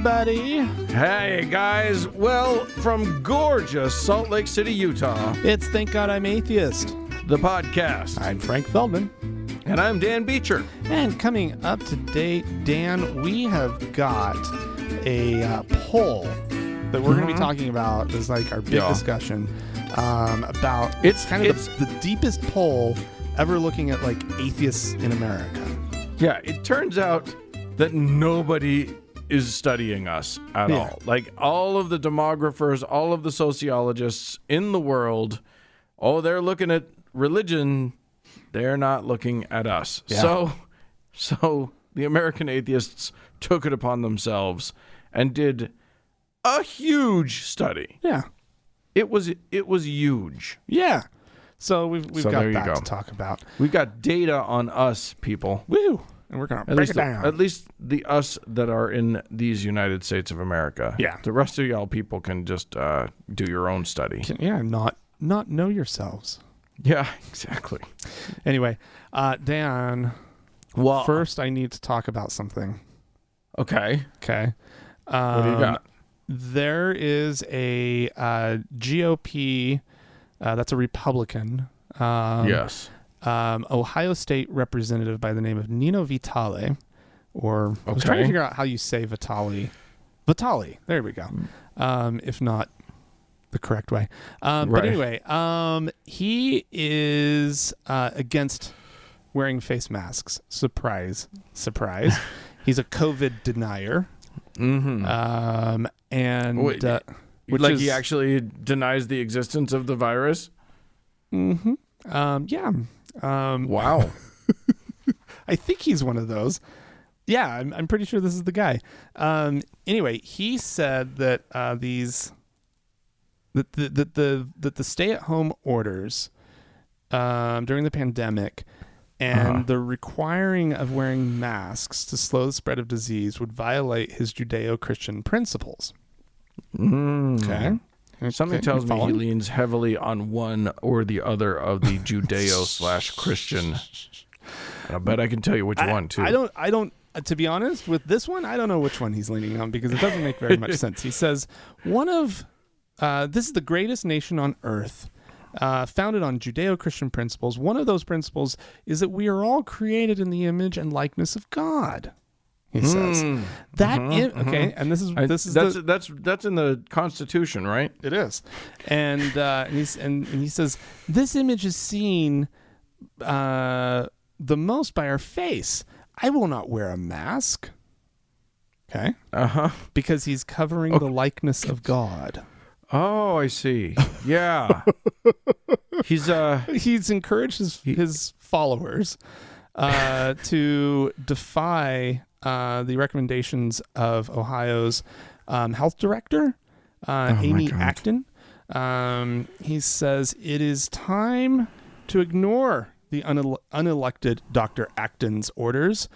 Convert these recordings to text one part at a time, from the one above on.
everybody. Hey, guys. Well, from gorgeous Salt Lake City, Utah, It's Thank God I'm Atheist. the podcast. I'm Frank Feldman. And I'm Dan Beecher. And coming up today, Dan, we have got a poll that we're going to be talking about. This is like our big discussion about It's the deepest poll ever looking at like atheists in America. Yeah, it turns out that nobody is studying us at all. Like all of the demographers, all of the sociologists in the world, they're looking at religion. They're not looking at us. Yeah. So the American Atheists took it upon themselves and did a huge study. Yeah. It was huge. Yeah. So we've got that go. to talk about. We've got data on us, people. Woo! And we're going to break it down. At least the us that are in these United States of America. Yeah. The rest of y'all people can just do your own study. Not know yourselves. Yeah, exactly. Anyway, Dan, Well, first I need to talk about something. okay. Okay. What do you got? There is a GOP, that's a Republican. Yes. Ohio State representative by the name of Nino Vitale, or I was trying to figure out how you say Vitale. Vitale. There we go. If not the correct way. But Right. anyway, he is against wearing face masks. Surprise. He's a COVID denier. Mm-hmm. And Wait, which he actually denies the existence of the virus? Mm-hmm. Yeah. Wow. I think he's one of those. Yeah, I'm pretty sure this is the guy. Anyway, he said that the stay-at-home orders during the pandemic and the requiring of wearing masks to slow the spread of disease would violate his Judeo-Christian principles. Okay. Something tells me he following? leans heavily on one or the other of the Judeo/Christian. I bet I can tell you which one too. I don't. To be honest, with this one, I don't know which one he's leaning on because it doesn't make very much sense. He says this is the greatest nation on earth, founded on Judeo-Christian principles. One of those principles is that we are all created in the image and likeness of God. He says that. Okay, and that's in the Constitution, right? It is, and he says this image is seen the most by our face. I will not wear a mask. Okay. Because he's covering the likeness of God. Oh, I see. Yeah. He's encouraged his followers to defy the recommendations of Ohio's health director, Amy Acton. He says it is time to ignore the unelected Dr. Acton's orders.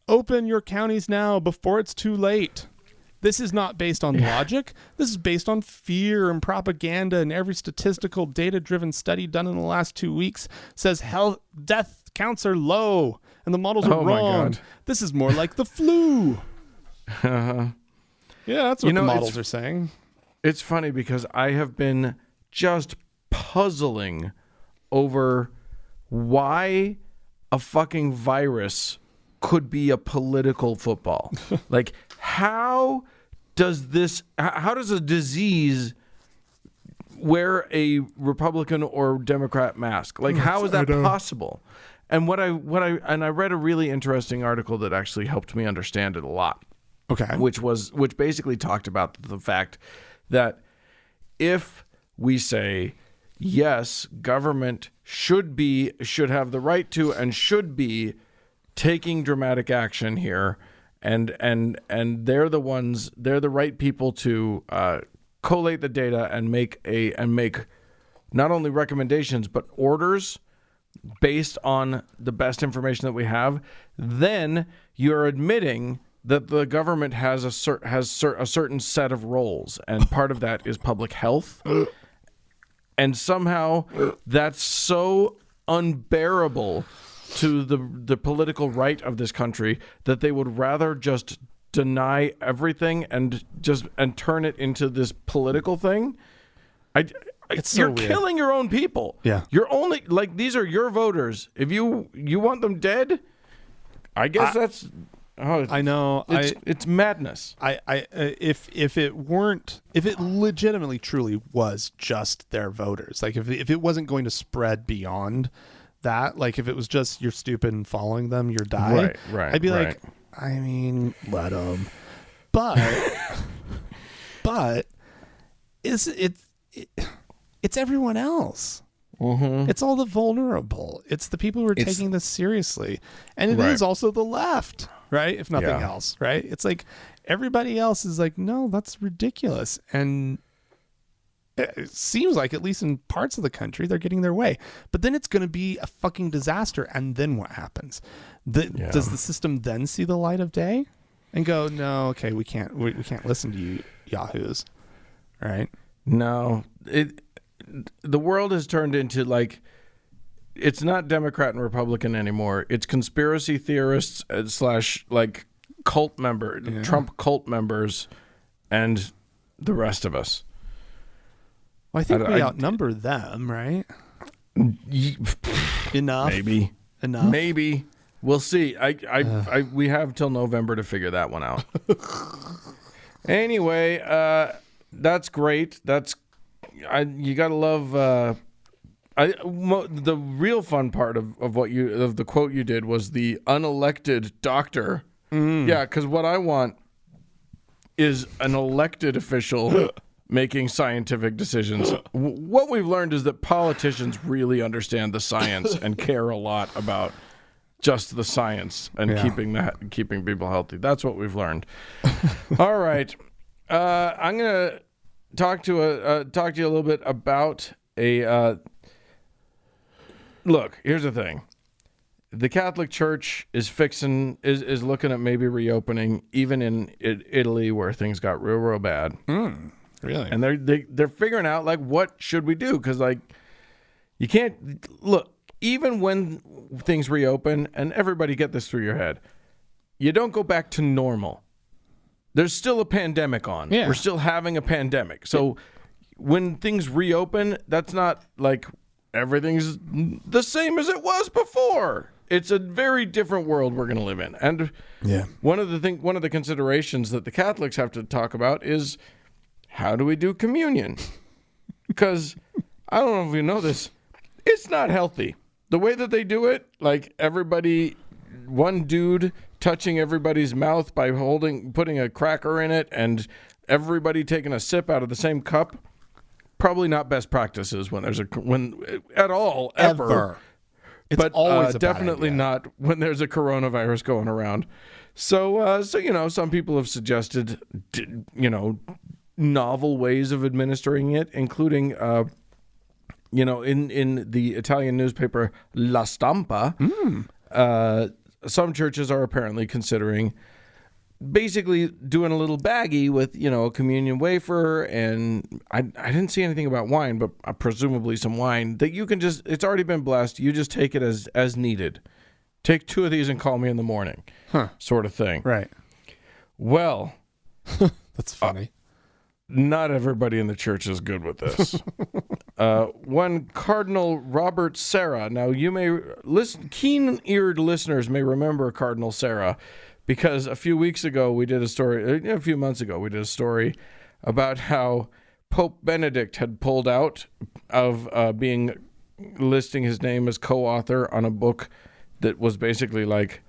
Open your counties now before it's too late. This is not based on logic. This is based on fear and propaganda, and every statistical data-driven study done in the last 2 weeks says death counts are low and the models are wrong. My God. This is more like the flu. Yeah, that's what the models are saying. It's funny because I have been just puzzling over why a fucking virus could be a political football. Like, how does a disease wear a Republican or Democrat mask? Like, how is that possible? And I read a really interesting article that actually helped me understand it a lot. Okay. Which basically talked about the fact that if we say, yes, government should have the right to and should be taking dramatic action here, and they're the right people to collate the data and make not only recommendations but orders based on the best information that we have, then you're admitting that the government has a certain set of roles, and part of that is public health. And somehow that's so unbearable to the political right of this country that they would rather just deny everything and turn it into this political thing. It's so you're weird. killing your own people. Yeah. You're only like, these are your voters. If you want them dead, I guess that's. Oh, I know. It's madness. If it legitimately truly was just their voters, like if it wasn't going to spread beyond that, like if it was just you're stupid and following them, you're die. Right. I'd be like, I mean, let them. But it's everyone else. Mm-hmm. It's all the vulnerable. It's the people who are taking this seriously, and it is also the left. Right? If nothing else, right? It's like everybody else is like, no, that's ridiculous. And it seems like, at least in parts of the country, they're getting their way. But then it's going to be a fucking disaster. And then what happens? Does the system then see the light of day and go, no, okay, we can't listen to you yahoos. Right? No. The world has turned into like, it's not Democrat and Republican anymore. It's conspiracy theorists / like cult Trump cult members, and the rest of us. Well, I think we outnumber them, right? Enough. Maybe. We'll see. We have till November to figure that one out. Anyway, that's great. You gotta love. The real fun part of the quote you did was the unelected doctor. Yeah, because what I want is an elected official making scientific decisions. What we've learned is that politicians really understand the science and care a lot about just the science and keeping people healthy. That's what we've learned. All right, I'm gonna talk to you a little bit about a. Look, here's the thing. The Catholic Church is looking at maybe reopening, even in Italy, where things got real bad. Really? And they're figuring out, like, what should we do? Because, like, you can't look, even when things reopen, and everybody get this through your head, you don't go back to normal. There's still a pandemic on. Yeah. We're still having a pandemic. So when things reopen, that's not like everything's the same as it was before. It's a very different world we're going to live in. And one of the considerations that the Catholics have to talk about is, how do we do communion? Because I don't know if you know this, it's not healthy. The way that they do it, like everybody, one dude touching everybody's mouth by putting a cracker in it, and everybody taking a sip out of the same cup. Probably not best practices when at all ever. It's always a definitely bad idea. not when there's a coronavirus going around. So some people have suggested novel ways of administering it, including in the Italian newspaper La Stampa. Some churches are apparently considering basically doing a little baggie with, a communion wafer, and I didn't see anything about wine, but presumably some wine that you can it's already been blessed. You just take it as needed. Take 2 of these and call me in the morning, sort of thing. Right. Well, that's funny. Not everybody in the church is good with this. One Cardinal Robert Serra. Now, you may keen-eared listeners may remember Cardinal Serra, because a few months ago, we did a story about how Pope Benedict had pulled out of listing his name as co-author on a book that was basically like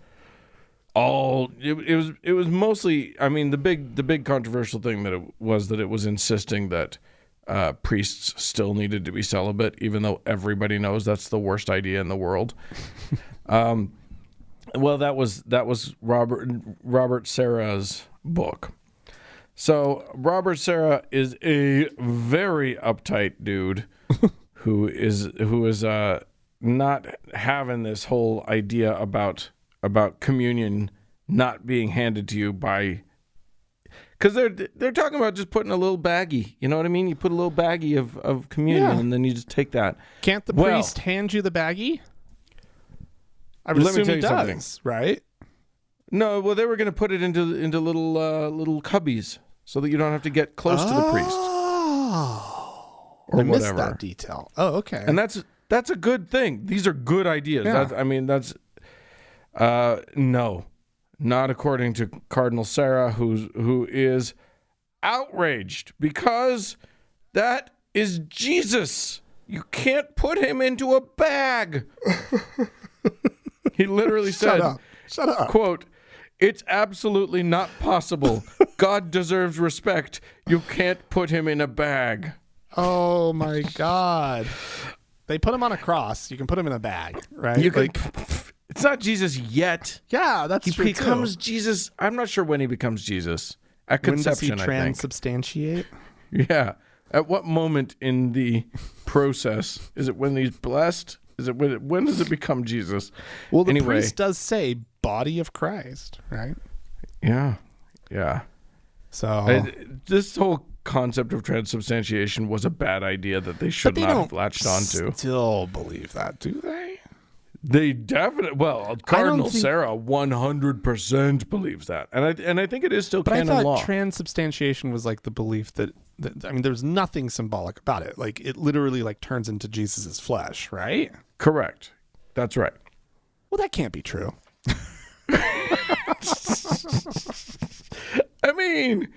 it was mostly, I mean, the big controversial thing that it was insisting that priests still needed to be celibate, even though everybody knows that's the worst idea in the world. Well, that was Robert Serra's book. So Robert Serra is a very uptight dude who is not having this whole idea about communion not being handed to you by, because they're talking about just putting a little baggie. You know what I mean? You put a little baggie of communion, and then you just take that. Can't the priest hand you the baggie? I would assume he does, right? No, well, they were going to put it into little cubbies so that you don't have to get close to the priest. Oh, or I missed whatever. that detail. Oh, okay. And that's a good thing. These are good ideas. Yeah. No, not according to Cardinal Sarah, who is outraged because that is Jesus. You can't put him into a bag. He literally said, Shut up. quote, "It's absolutely not possible. God deserves respect. You can't put him in a bag." Oh my God. They put him on a cross. You can put him in a bag, right? It's not Jesus yet. Yeah, that's He true becomes too. Jesus. I'm not sure when he becomes Jesus. At When does conception, he I think. transubstantiate? Yeah. At what moment in the process? Is it when he's blessed? Is it when does it become Jesus? Well, the Anyway. priest does say body of Christ, right? Yeah. Yeah. So This whole concept of transubstantiation was a bad idea that they should not have latched onto. Still believe that, do they? They definitely, Cardinal Sarah 100% believes that, and I think it is still But canon I thought law. transubstantiation was like the belief that I mean, there's nothing symbolic about it. Like it literally like turns into Jesus's flesh, right? Correct. That's right. Well, that can't be true. I mean,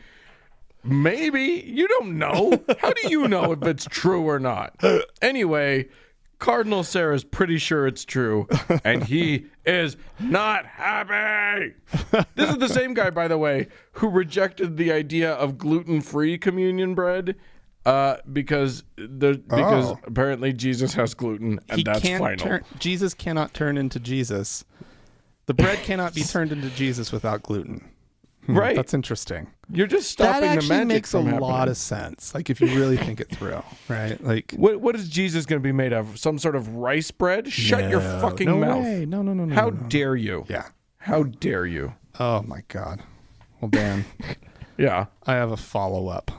maybe. You don't know. How do you know if it's true or not? Anyway, Cardinal Sarah's pretty sure it's true, and he is not happy. This is the same guy, by the way, who rejected the idea of gluten-free communion bread because apparently Jesus has gluten, and that's final. Jesus cannot turn into Jesus. The bread cannot be turned into Jesus without gluten. Right. That's interesting. You're just stopping That the actually magic makes a from happening. lot of sense. Like if you really think it through, right? Like What is Jesus going to be made of? Some sort of rice bread? Shut your fucking no mouth. way. No. How dare you? Yeah. How dare you? Oh my God. Well, Dan, Yeah. I have a follow-up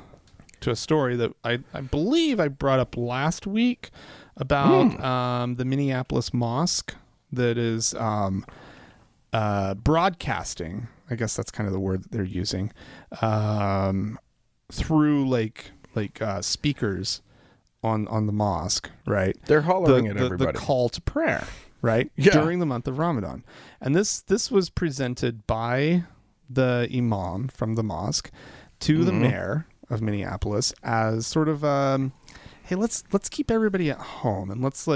to a story that I believe I brought up last week about the Minneapolis mosque that is broadcasting, I guess that's kind of the word that they're using, through like speakers on the mosque, right? They're hollering at everybody. The call to prayer, right? Yeah. During the month of Ramadan. And this was presented by the imam from the mosque to the mayor of Minneapolis as sort of hey, let's keep everybody at home, and let's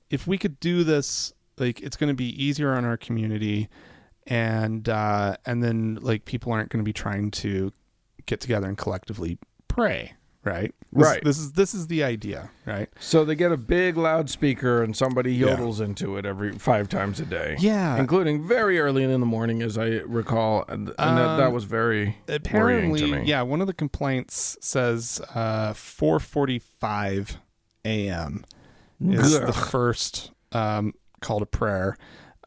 if we could do this, like it's going to be easier on our community, and then like people aren't going to be trying to get together and collectively pray, right? This is the idea, right? So they get a big loudspeaker and somebody yodels into it every 5 times a day. Yeah. Including very early in the morning, as I recall. And that was very worrying to me. Yeah, one of the complaints says 4:45 a.m. is the first call to prayer.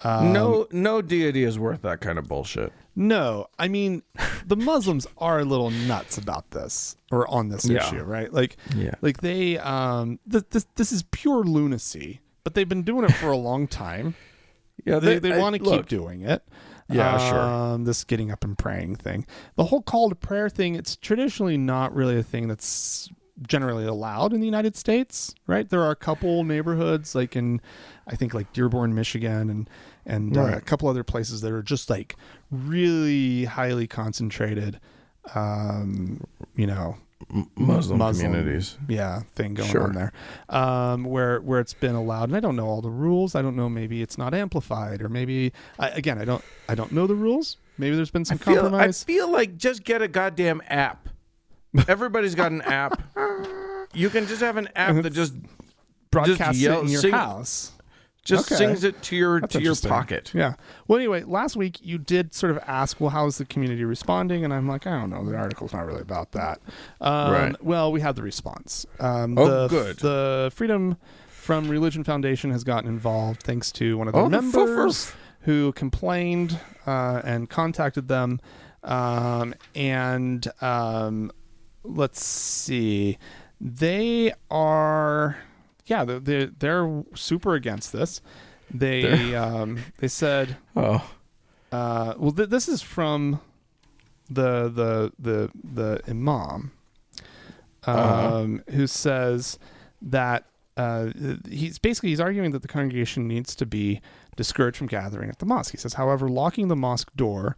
No deity is worth that kind of bullshit. No, I mean, the Muslims are a little nuts about this or on this issue, right? Like they, this is pure lunacy, but they've been doing it for a long time. Yeah, they want to keep doing it. Yeah, sure. This getting up and praying thing, the whole call to prayer thing, it's traditionally not really a thing that's generally allowed in the United States, right? There are a couple neighborhoods like in, I think like Dearborn, Michigan, and a couple other places that are just like really highly concentrated, Muslim communities. Thing going on there, where it's been allowed. And I don't know all the rules. I don't know. Maybe it's not amplified, or maybe I don't know the rules. Maybe there's been some compromise. I feel like just get a goddamn app. Everybody's got an app. You can just have an app that just broadcasts it in your house. Just sings it to your pocket. Yeah. Well, anyway, last week you did sort of ask, well, how is the community responding? And I'm like, I don't know. The article's not really about that. Right. Well, we had the response. Good. The Freedom from Religion Foundation has gotten involved thanks to one of their members who complained and contacted them. Let's see. They are... Yeah, they're super against this. They said, this is from the imam, who says that he's arguing that the congregation needs to be discouraged from gathering at the mosque. He says, however, locking the mosque door.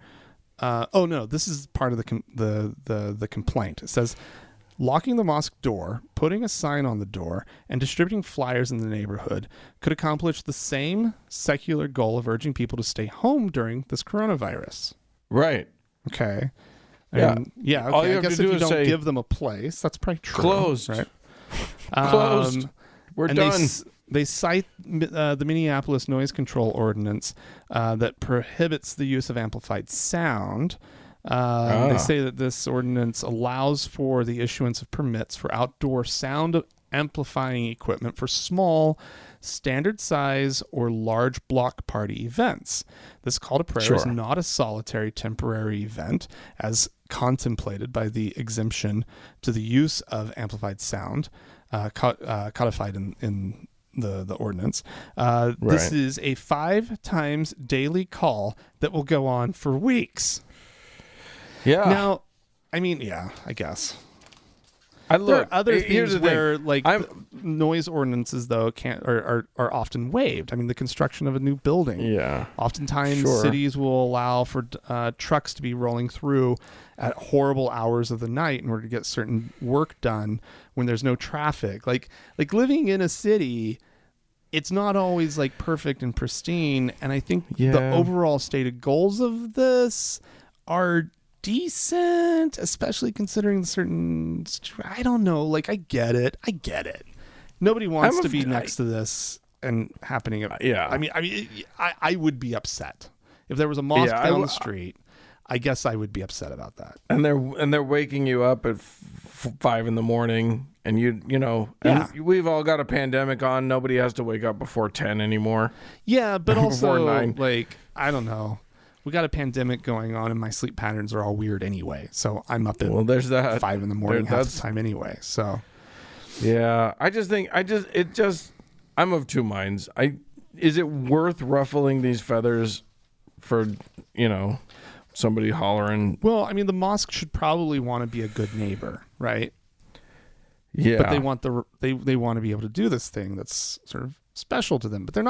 This is part of the complaint. It says, locking the mosque door, putting a sign on the door, and distributing flyers in the neighborhood could accomplish the same secular goal of urging people to stay home during this coronavirus. Right. Okay. Okay. All you I have guess to do if you is don't say, give them a place, that's probably true. Closed. Right? Closed. We're done. They cite the Minneapolis noise control ordinance that prohibits the use of amplified sound. They say that this ordinance allows for the issuance of permits for outdoor sound amplifying equipment for small, standard size, or large block party events. This call to prayer is not a solitary temporary event, as contemplated by the exemption to the use of amplified sound codified in the ordinance. This is a 5 times daily call that will go on for weeks. Yeah. Now, I mean, I guess. There are other things where, like, noise ordinances, though, are often waived. I mean, the construction of a new building. Yeah. Oftentimes, cities will allow for trucks to be rolling through at horrible hours of the night in order to get certain work done when there's no traffic. Like living in a city, it's not always like perfect and pristine. And I think the overall stated goals of this are decent, especially considering certain, I don't know, like, I get it. Nobody wants to be next to this and happening. I mean, I would be upset if there was a mosque down the street. I guess I would be upset about that. And they're waking you up at 5 a.m, and you know, and we've all got a pandemic on. Nobody has to wake up before 10 anymore. Yeah, but also 9. like, I don't know. We got a pandemic going on, and my sleep patterns are all weird anyway. So I'm up at there's that 5 a.m. half the time anyway. So yeah, I just think I'm of two minds. Is it worth ruffling these feathers for, you know, somebody hollering? Well, I mean, the mosque should probably want to be a good neighbor, right? Yeah, but they want they want to be able to do this thing that's sort of special to them. But they're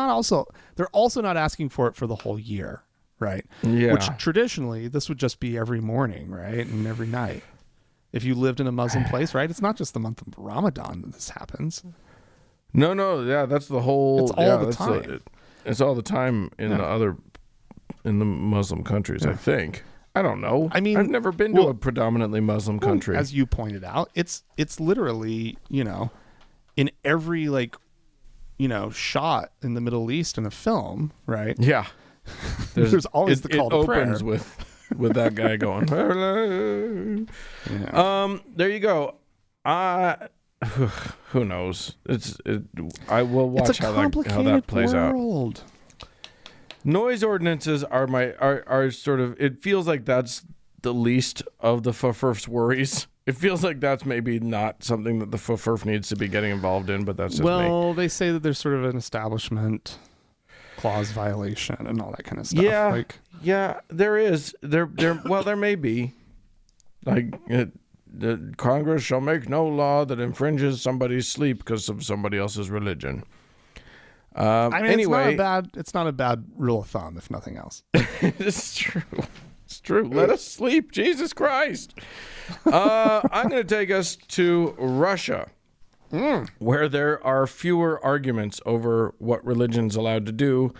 also not asking for it for the whole year. Right. Yeah. Which traditionally this would just be every morning, right? And every night. If you lived in a Muslim place, right? It's not just the month of Ramadan that this happens. No. Yeah, that's the whole. It's all the time. It's all the time in the Muslim countries. I think. I don't know. I mean, I've never been to a predominantly Muslim country. As you pointed out, it's literally, you know, in every, like, you know, shot in the Middle East in a film, right? Yeah. There's always the call to prayer. It opens with that guy going, hello. Yeah. There you go. Who knows? I will watch how that plays out. Noise ordinances are sort of, it feels like that's the least of the FFRF's worries. It feels like that's maybe not something that the FFRF needs to be getting involved in, but that's just me. Well, they say that there's sort of an establishment clause violation and all that kind of stuff. Yeah, there is. There may be. Like, the Congress shall make no law that infringes somebody's sleep because of somebody else's religion. I mean, anyway, it's not a bad rule of thumb, if nothing else. It's true. It's true. Let us sleep. Jesus Christ. I'm going to take us to Russia. Where there are fewer arguments over what religion's allowed to do,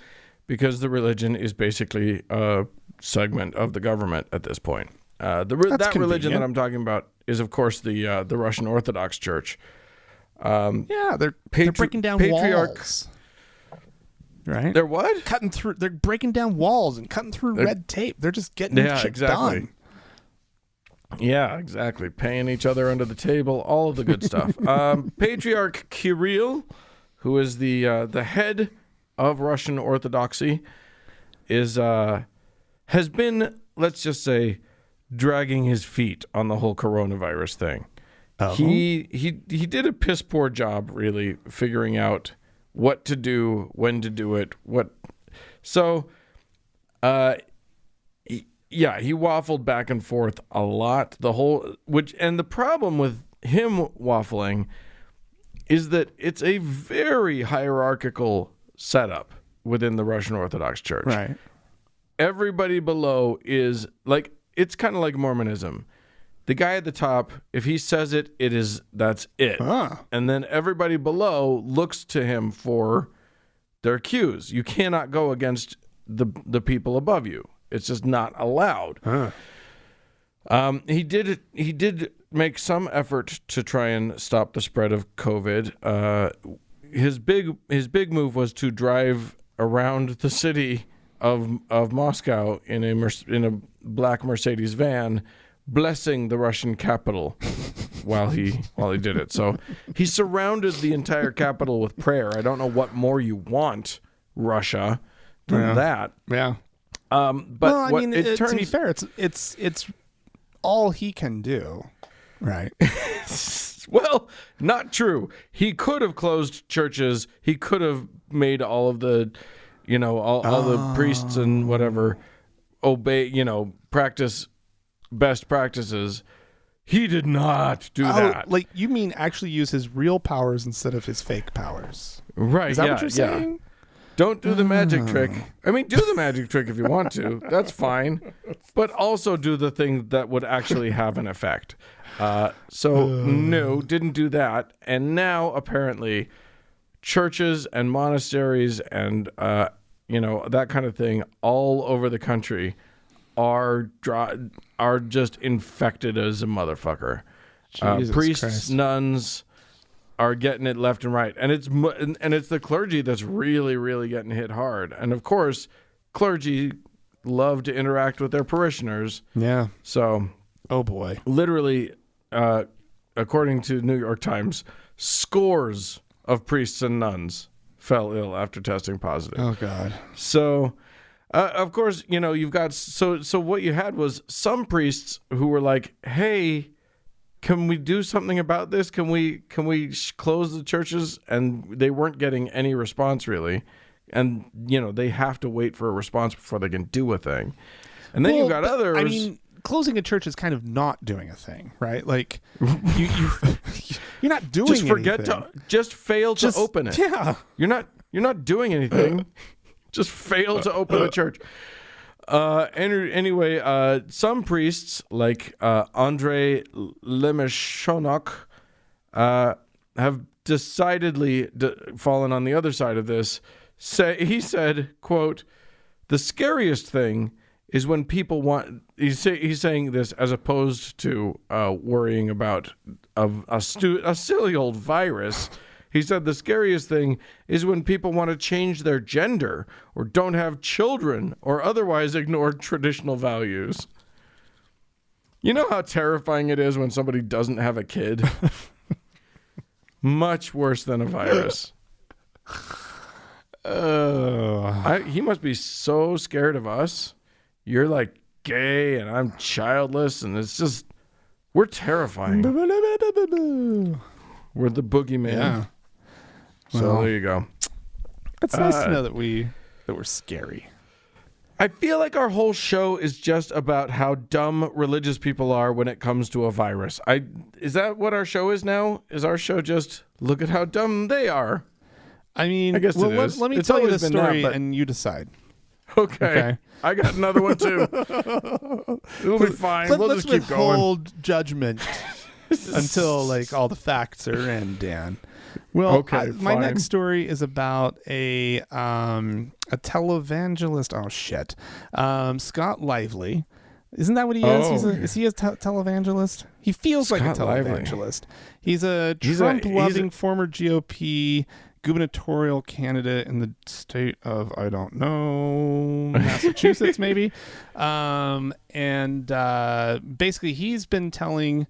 because the religion is basically a segment of the government at this point. That religion that I'm talking about is, of course, the Russian Orthodox Church. They're breaking down walls. Right? They're what? They're breaking down walls and cutting through red tape. They're just getting shit done. Yeah, exactly. Paying each other under the table, all of the good stuff. Patriarch Kirill, who is the head of Russian Orthodoxy, has been, let's just say, dragging his feet on the whole coronavirus thing. Uh-huh. He did a piss poor job, really, figuring out what to do, when to do it, he waffled back and forth a lot. And the problem with him waffling is that it's a very hierarchical setup within the Russian Orthodox Church. Right. Everybody below is like, it's kind of like Mormonism. The guy at the top, if he says it, that's it. And then everybody below looks to him for their cues. You cannot go against the people above you. It's just not allowed. He did make some effort to try and stop the spread of COVID. His big move was to drive around the city of Moscow in a black Mercedes van, blessing the Russian capital while he did it. So he surrounded the entire capital with prayer. I don't know what more you want, Russia, than that. Yeah. But to be fair, it's all he can do, right? Well, not true. He could have closed churches. He could have made all of the, all the priests and whatever obey, practice best practices. He did not do that. Like, you mean actually use his real powers instead of his fake powers? Right. Is that what you're saying? Don't do the magic trick. I mean, do the magic trick if you want to. That's fine. But also do the thing that would actually have an effect. No, didn't do that. And now, apparently, churches and monasteries and, that kind of thing all over the country are just infected as a motherfucker. Priests, Christ. Nuns are getting it left and right, and it's the clergy that's really, really getting hit hard. And of course, clergy love to interact with their parishioners. Yeah. So, oh boy, literally, according to New York Times, scores of priests and nuns fell ill after testing positive. Oh God. So, of course, you've got so what you had was some priests who were like, "Hey, can we do something about this? Can we close the churches?" And they weren't getting any response really. And, they have to wait for a response before they can do a thing. And then you've got others. I mean, closing a church is kind of not doing a thing, right? Like, you're not doing anything. Just fail to open it. Yeah. You're not doing anything. Just fail to open the church. Anyway, some priests like Andrei Lemeshonok have decidedly fallen on the other side of this. He said, quote, "The scariest thing is when people want." He's saying this as opposed to worrying about a silly old virus. He said the scariest thing is when people want to change their gender or don't have children or otherwise ignore traditional values. You know how terrifying it is when somebody doesn't have a kid? Much worse than a virus. He must be so scared of us. You're like gay and I'm childless, and it's just, we're terrifying. We're the boogeyman. Yeah. So there you go. It's nice to know that we're scary. I feel like our whole show is just about how dumb religious people are when it comes to a virus. Is that what our show is now? Is our show just look at how dumb they are? I mean, I guess it is. Let me It's tell you always the been story that, but- and you decide. Okay. I got another one too. It'll be fine. We'll Let's just keep going. withhold judgment until like all the facts are in, Dan. Well, Okay, my fine. next story is about a televangelist. Oh shit, Scott Lively. Isn't that what he is? Is he a televangelist? He feels like a Scott Lively. televangelist. He's a Trump-loving former GOP gubernatorial candidate in the state of, I don't know, Massachusetts maybe. And basically he's been telling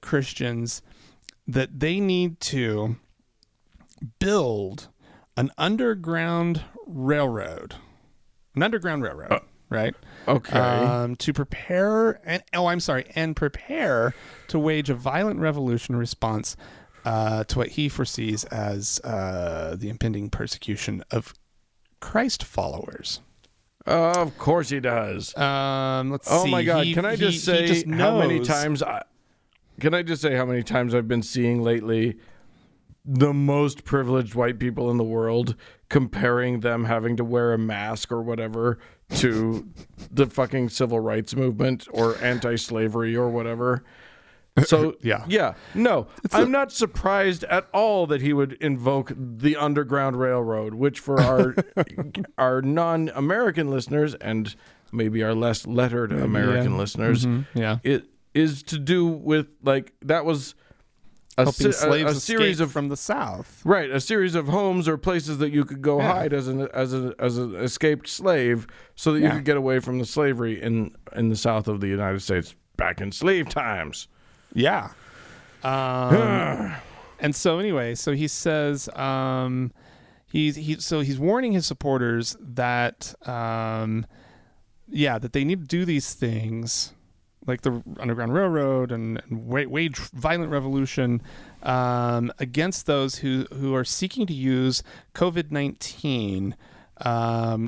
Christians that they need to build an underground railroad. Right? Okay. To prepare and prepare to wage a violent revolution in response to what he foresees as the impending persecution of Christ followers. Of course he does. Let's see. Oh my God! Can I just say how many times? Can I just say how many times I've been seeing lately the most privileged white people in the world comparing them having to wear a mask or whatever to the fucking civil rights movement or anti-slavery or whatever. So no, I'm not surprised at all that he would invoke the Underground Railroad, which for our non-American listeners and maybe our less lettered American listeners, it is to do with like that was a series of from the South, right? A series of homes or places that you could go hide as an escaped slave, so that you could get away from the slavery in the South of the United States back in slave times. Yeah. And so anyway, so he says he's warning his supporters that that they need to do these things like the Underground Railroad and wage violent revolution against those who are seeking to use COVID-19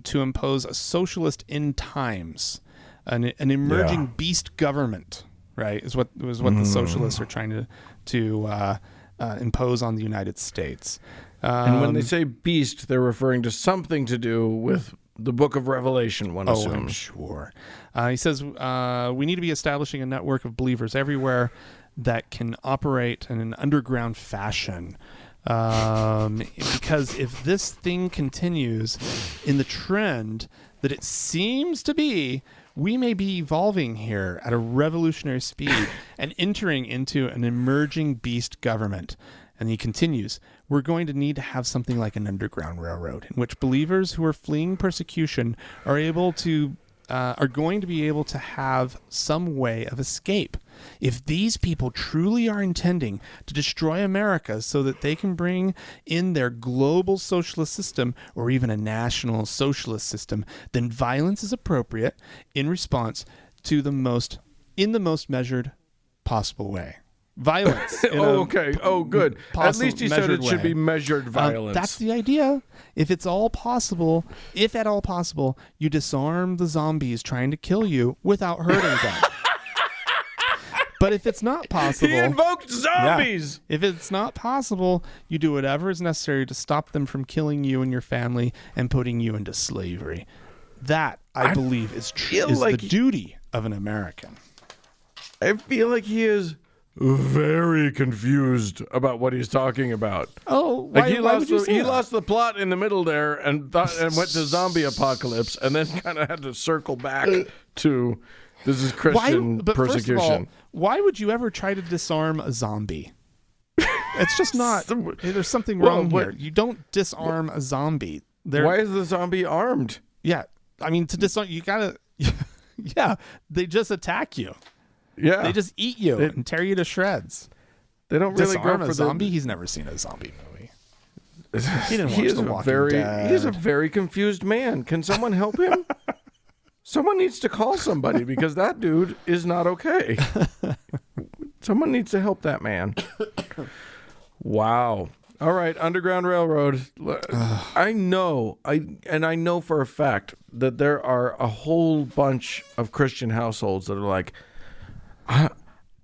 to impose a socialist end times, an emerging beast government. Right, is what the socialists are trying to impose on the United States. And when they say beast, they're referring to something to do with the Book of Revelation. One assumes. I'm sure. He says we need to be establishing a network of believers everywhere that can operate in an underground fashion. Because if this thing continues in the trend that it seems to be, we may be evolving here at a revolutionary speed and entering into an emerging beast government. And he continues, we're going to need to have something like an underground railroad in which believers who are fleeing persecution are going to be able to have some way of escape. If these people truly are intending to destroy America so that they can bring in their global socialist system or even a national socialist system, then violence is appropriate in response to the most measured possible way. Violence. Okay. Good. At least he said it should be measured violence. That's the idea. If at all possible, you disarm the zombies trying to kill you without hurting them. But if it's not possible... He invoked zombies! Yeah, if it's not possible, you do whatever is necessary to stop them from killing you and your family and putting you into slavery. That, I believe, is the duty of an American. I feel like he is very confused about what he's talking about. Oh, he lost the plot in the middle there and went to zombie apocalypse and then kind of had to circle back to this is Christian persecution. First of all, why would you ever try to disarm a zombie? It's just not. There's something wrong here. You don't disarm a zombie. Why is the zombie armed? Yeah, I mean to disarm, you gotta. Yeah, they just attack you. Yeah, they just eat you and tear you to shreds. They don't really disarm go for a zombie. He's never seen a zombie movie. He didn't watch The Walking Dead. He's a very confused man. Can someone help him? Someone needs to call somebody because that dude is not okay. Someone needs to help that man. Wow. All right, Underground Railroad. I know for a fact that there are a whole bunch of Christian households that are like,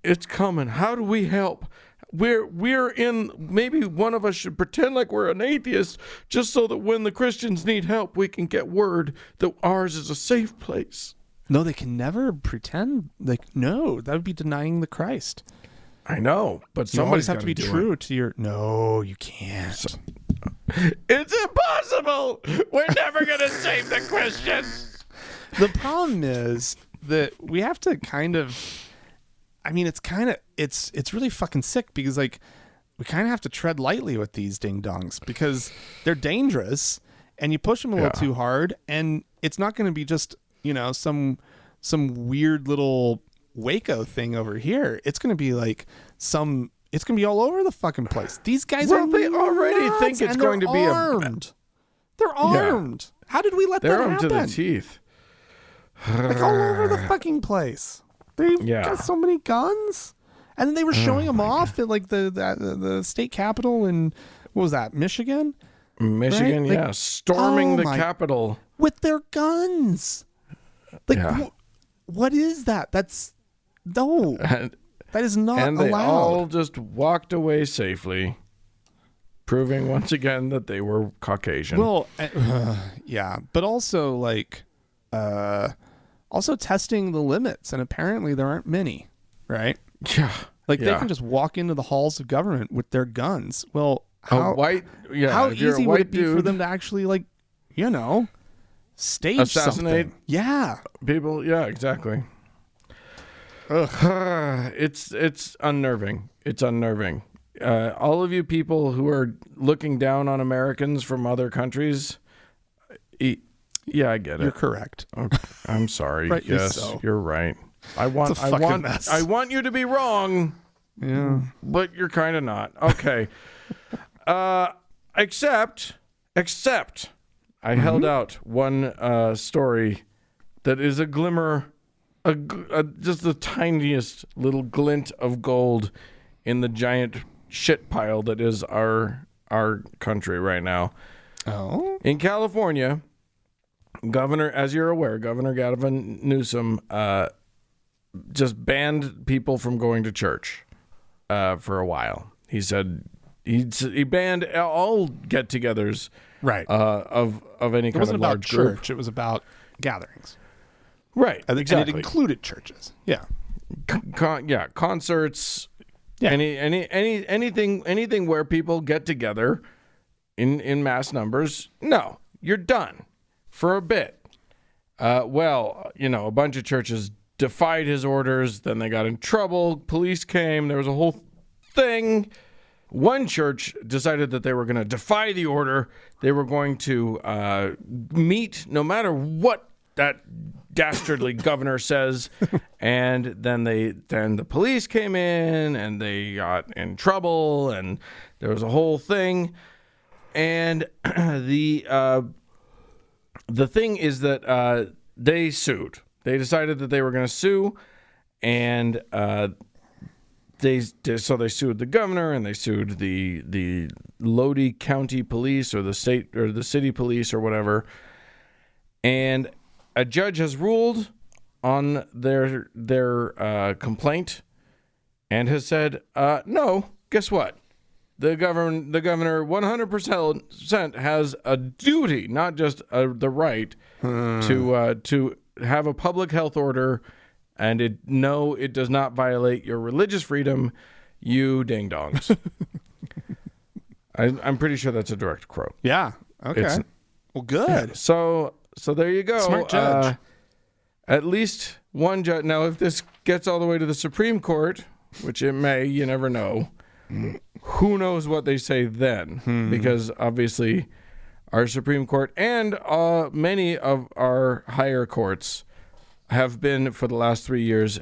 it's coming. How do we help? We're in, maybe one of us should pretend like we're an atheist just so that when the Christians need help, we can get word that ours is a safe place. No, they can never pretend. No, that would be denying the Christ. I know, but you always have to be true to your. No, you can't. It's impossible. We're never going to save the Christians. The problem is that we have to kind of. I mean, it's really fucking sick because we kind of have to tread lightly with these ding dongs because they're dangerous and you push them a little too hard and it's not going to be just, some weird little Waco thing over here. It's going to be it's going to be all over the fucking place. These guys they already think it's going to be armed. They're armed. Yeah. How did we let that happen? They're armed to the teeth. All over the fucking place. They've got so many guns, and then they were showing them off at the state capitol in what was that, Michigan? Michigan, right? Storming the Capitol. with their guns. Like, what is that? That's no. That is not allowed. And they all just walked away safely, proving once again that they were Caucasian. Well, yeah, but also like, also testing the limits, and apparently there aren't many, right? Yeah, like they can just walk into the halls of government with their guns. Well, how easy would it be for them to actually, like, you know, stage assassinate something? Yeah, people. Yeah, exactly. Ugh. It's unnerving. It's unnerving. All of you people who are looking down on Americans from other countries, yeah, I get it. You're correct. Okay. I'm sorry. Rightly yes, so. You're right. I want you to be wrong. Yeah, but you're kind of not. Okay. Except I held out one story that is a glimmer. Just the tiniest little glint of gold in the giant shit pile that is our country right now. Oh, in California, as you're aware, Governor Gavin Newsom just banned people from going to church for a while. He said he banned all get-togethers, right? Of any kind of large group. Church. It was about gatherings. Right, exactly. And it included churches. Yeah. Concerts. Yeah. Anything where people get together in mass numbers. No, you're done for a bit. Well, a bunch of churches defied his orders. Then they got in trouble. Police came. There was a whole thing. One church decided that they were going to defy the order. They were going to meet no matter what that dastardly governor says, and then the police came in and they got in trouble, and there was a whole thing. And the thing is that they sued. They decided that they were going to sue, and they sued the governor, and they sued the Lodi County Police or the state or the city police or whatever, and a judge has ruled on their complaint and has said, no, guess what? The governor 100% has a duty, not just the right, to have a public health order, and it does not violate your religious freedom, you ding-dongs. I'm pretty sure that's a direct quote. Yeah. Okay. Well, good. Yeah, so there you go. Smart judge. At least one judge. Now, if this gets all the way to the Supreme Court, which it may, you never know, who knows what they say then? Because obviously our Supreme Court and many of our higher courts have been for the last 3 years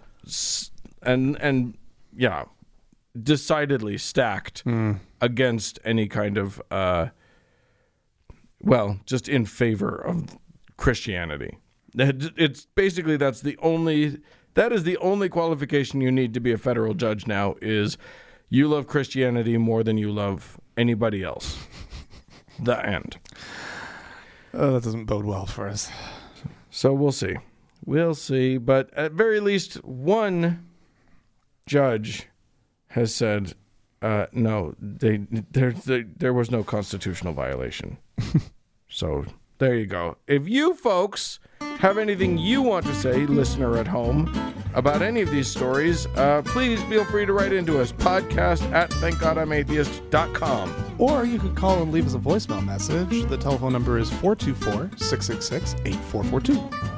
and decidedly stacked against any kind of, just in favor of Christianity. It's basically that is the only qualification you need to be a federal judge now is you love Christianity more than you love anybody else. The end. Oh, that doesn't bode well for us. So we'll see. We'll see. But at very least one judge has said, no, there was no constitutional violation. So there you go. If you folks have anything you want to say, listener at home, about any of these stories, please feel free to write into us, podcast@thankgodimatheist.com. Or you could call and leave us a voicemail message. The telephone number is 424-666-8442.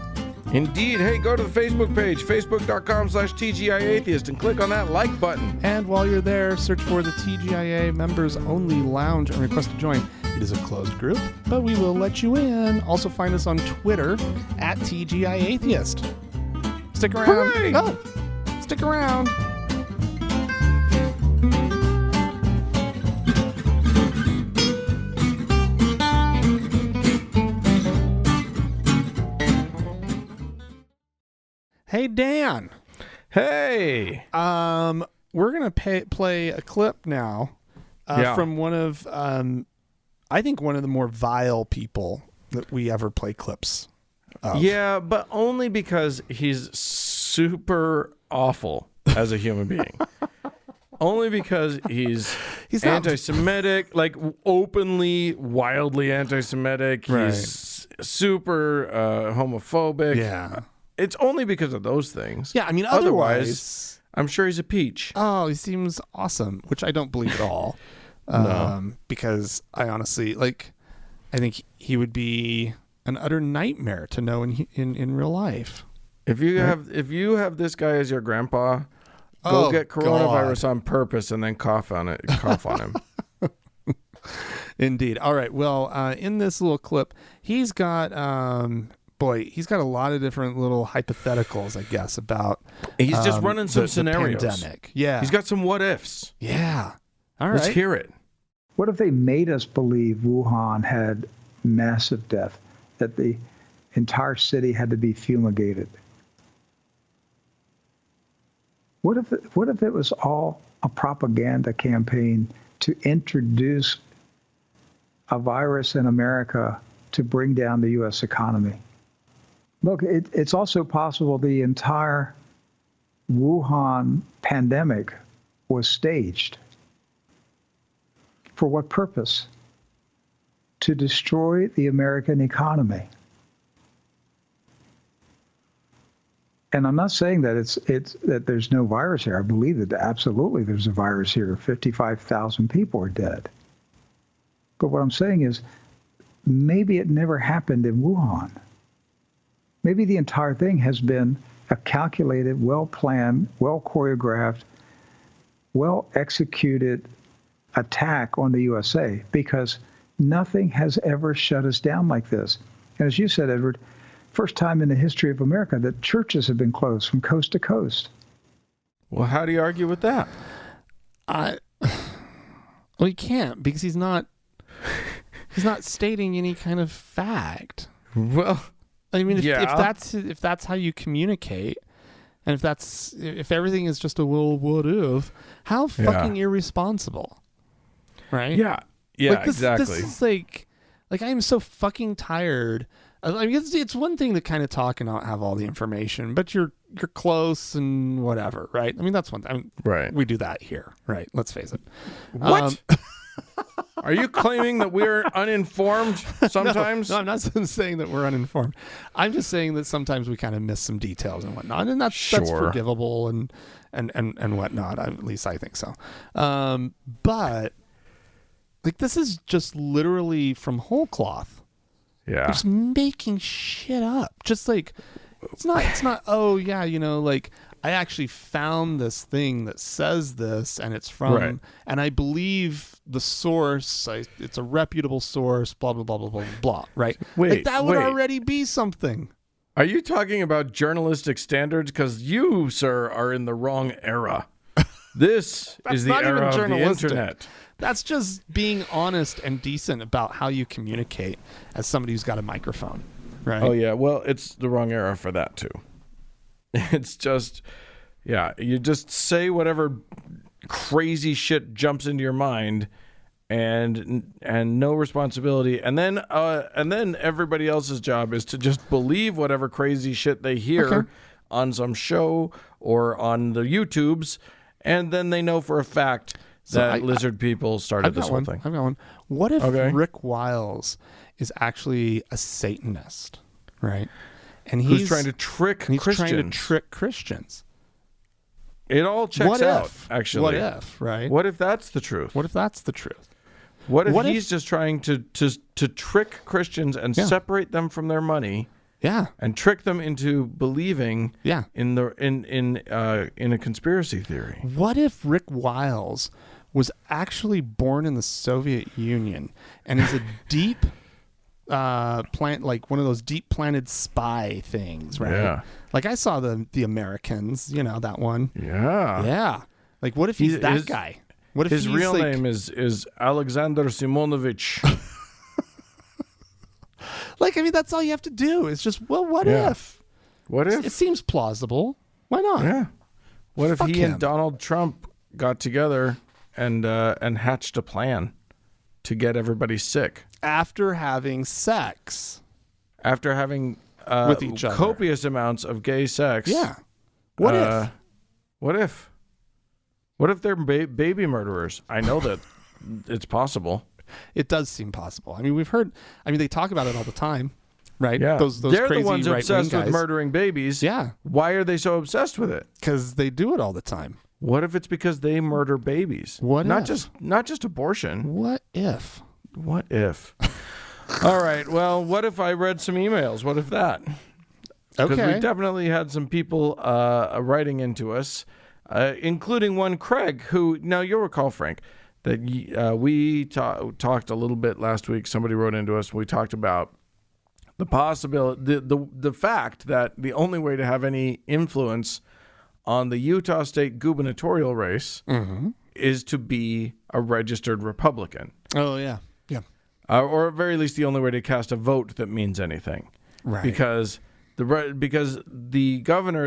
Indeed. Hey, go to the Facebook page, facebook.com/TGIAtheist, and click on that like button. And while you're there, search for the TGIA Members Only Lounge and request to join. It is a closed group, but we will let you in. Also find us on Twitter @TGIAtheist. Stick around. Hooray! Oh, stick around. Hey, Dan. Hey. We're gonna play a clip now from one of, I think one of the more vile people that we ever play clips of. Yeah, but only because he's super awful as a human being. Only because he's anti-Semitic, like openly, wildly anti-Semitic. Right. He's super homophobic. Yeah. It's only because of those things. Yeah, I mean, otherwise, I'm sure he's a peach. Oh, he seems awesome, which I don't believe at all. No. Because I honestly, I think he would be an utter nightmare to know in real life. If you have this guy as your grandpa, go get coronavirus on purpose and then cough on him. Indeed. All right. Well, in this little clip, he's got he's got a lot of different little hypotheticals, I guess, about he's just running some scenarios. The pandemic. Yeah. He's got some what ifs. Yeah. All right. Let's hear it. What if they made us believe Wuhan had massive death, that the entire city had to be fumigated? What if it was all a propaganda campaign to introduce a virus in America to bring down the U.S. economy? Look, it's also possible the entire Wuhan pandemic was staged. For what purpose? To destroy the American economy. And I'm not saying that it's that there's no virus here. I believe that absolutely there's a virus here. 55,000 people are dead. But what I'm saying is maybe it never happened in Wuhan. Maybe the entire thing has been a calculated, well-planned, well-choreographed, well-executed attack on the USA, because nothing has ever shut us down like this. And as you said, Edward, first time in the history of America that churches have been closed from coast to coast. Well, how do you argue with that? Well, he can't, because he's not stating any kind of fact. Well, I mean, if that's how you communicate, and if everything is just a little what if, how fucking irresponsible, right? Yeah, exactly. This is like I am so fucking tired. I mean, it's one thing to kind of talk and not have all the information, but you're close and whatever, right? I mean, that's one thing. Right. We do that here, right? Let's face it. What? Are you claiming that we're uninformed sometimes? No, I'm not saying that we're uninformed. I'm just saying that sometimes we kind of miss some details and whatnot, and that's forgivable and whatnot. At least I think so. But this is just literally from whole cloth. Yeah, just making shit up. Just it's not. Oh yeah, I actually found this thing that says this, and it's from, and I believe the source. It's a reputable source. Blah blah blah blah blah blah. Right? That would already be something. Are you talking about journalistic standards? Because you, sir, are in the wrong era. This is the era of the internet. That's just being honest and decent about how you communicate as somebody who's got a microphone, right? Oh yeah. Well, it's the wrong era for that too. It's just, you just say whatever crazy shit jumps into your mind, and no responsibility, and then everybody else's job is to just believe whatever crazy shit they hear on some show or on the YouTubes, and then they know for a fact that lizard people started this whole thing. I've got one. What if Rick Wiles is actually a Satanist, right? And he's trying to trick Christians. It all checks out, actually. What if, right? What if that's the truth? What if that's the truth? What if he's just trying to trick Christians and separate them from their money? Yeah. And trick them into believing in a conspiracy theory. What if Rick Wiles was actually born in the Soviet Union and is a deep plant, like one of those deep planted spy things, right? Yeah. Like I saw the Americans, that one. Yeah. Yeah. Like what if he's that guy? What if his real name is Alexander Simonovich? That's all you have to do. It's just, what if? What if? It seems plausible. Why not? Yeah. What if he and Donald Trump got together and hatched a plan to get everybody sick. After having sex. After having with each other. Copious amounts of gay sex. Yeah. What if? What if? What if they're baby murderers? I know that it's possible. It does seem possible. I mean, they talk about it all the time, right? Yeah. Those they're crazy the ones obsessed with murdering babies. Yeah. Why are they so obsessed with it? Because they do it all the time. What if it's because they murder babies? Not just abortion. What if? What if? All right. Well, what if I read some emails? What if that? Because we definitely had some people writing into us, including one Craig, who, now you'll recall, Frank, that we talked a little bit last week. Somebody wrote into us. We talked about the possibility, the fact that the only way to have any influence on the Utah State gubernatorial race is to be a registered Republican. Oh, yeah. Yeah. Or at very least the only way to cast a vote that means anything. Right. Because the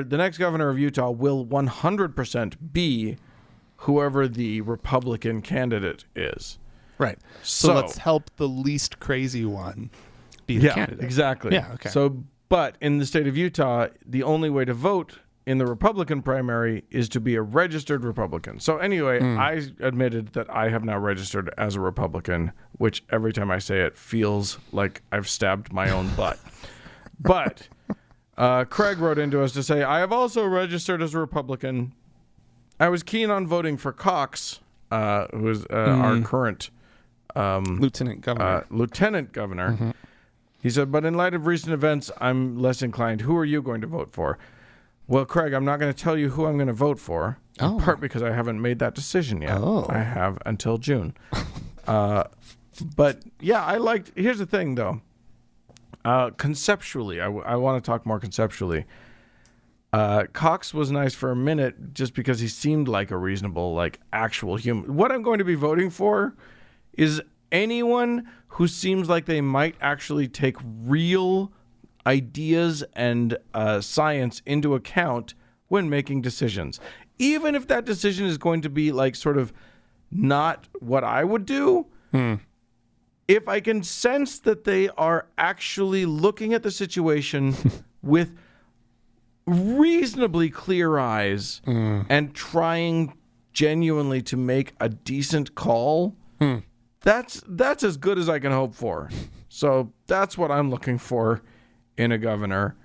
next governor of Utah will 100% be whoever the Republican candidate is. Right. So let's help the least crazy one be the candidate. Exactly. Yeah, okay. So, but in the state of Utah, the only way to vote in the Republican primary is to be a registered Republican. So anyway, I admitted that I have now registered as a Republican, which every time I say it feels like I've stabbed my own butt. But Craig wrote into us to say, I have also registered as a Republican. I was keen on voting for Cox, who is our current lieutenant governor. Mm-hmm. He said, but in light of recent events, I'm less inclined. Who are you going to vote for? Well, Craig, I'm not going to tell you who I'm going to vote for, in part because I haven't made that decision yet. I have until June. But yeah, here's the thing, though. Conceptually, I want to talk more conceptually. Cox was nice for a minute just because he seemed like a reasonable, actual human. What I'm going to be voting for is anyone who seems like they might actually take real ideas and science into account when making decisions. Even if that decision is going to be sort of not what I would do, if I can sense that they are actually looking at the situation with reasonably clear eyes and trying genuinely to make a decent call, that's as good as I can hope for. So that's what I'm looking for in a governor.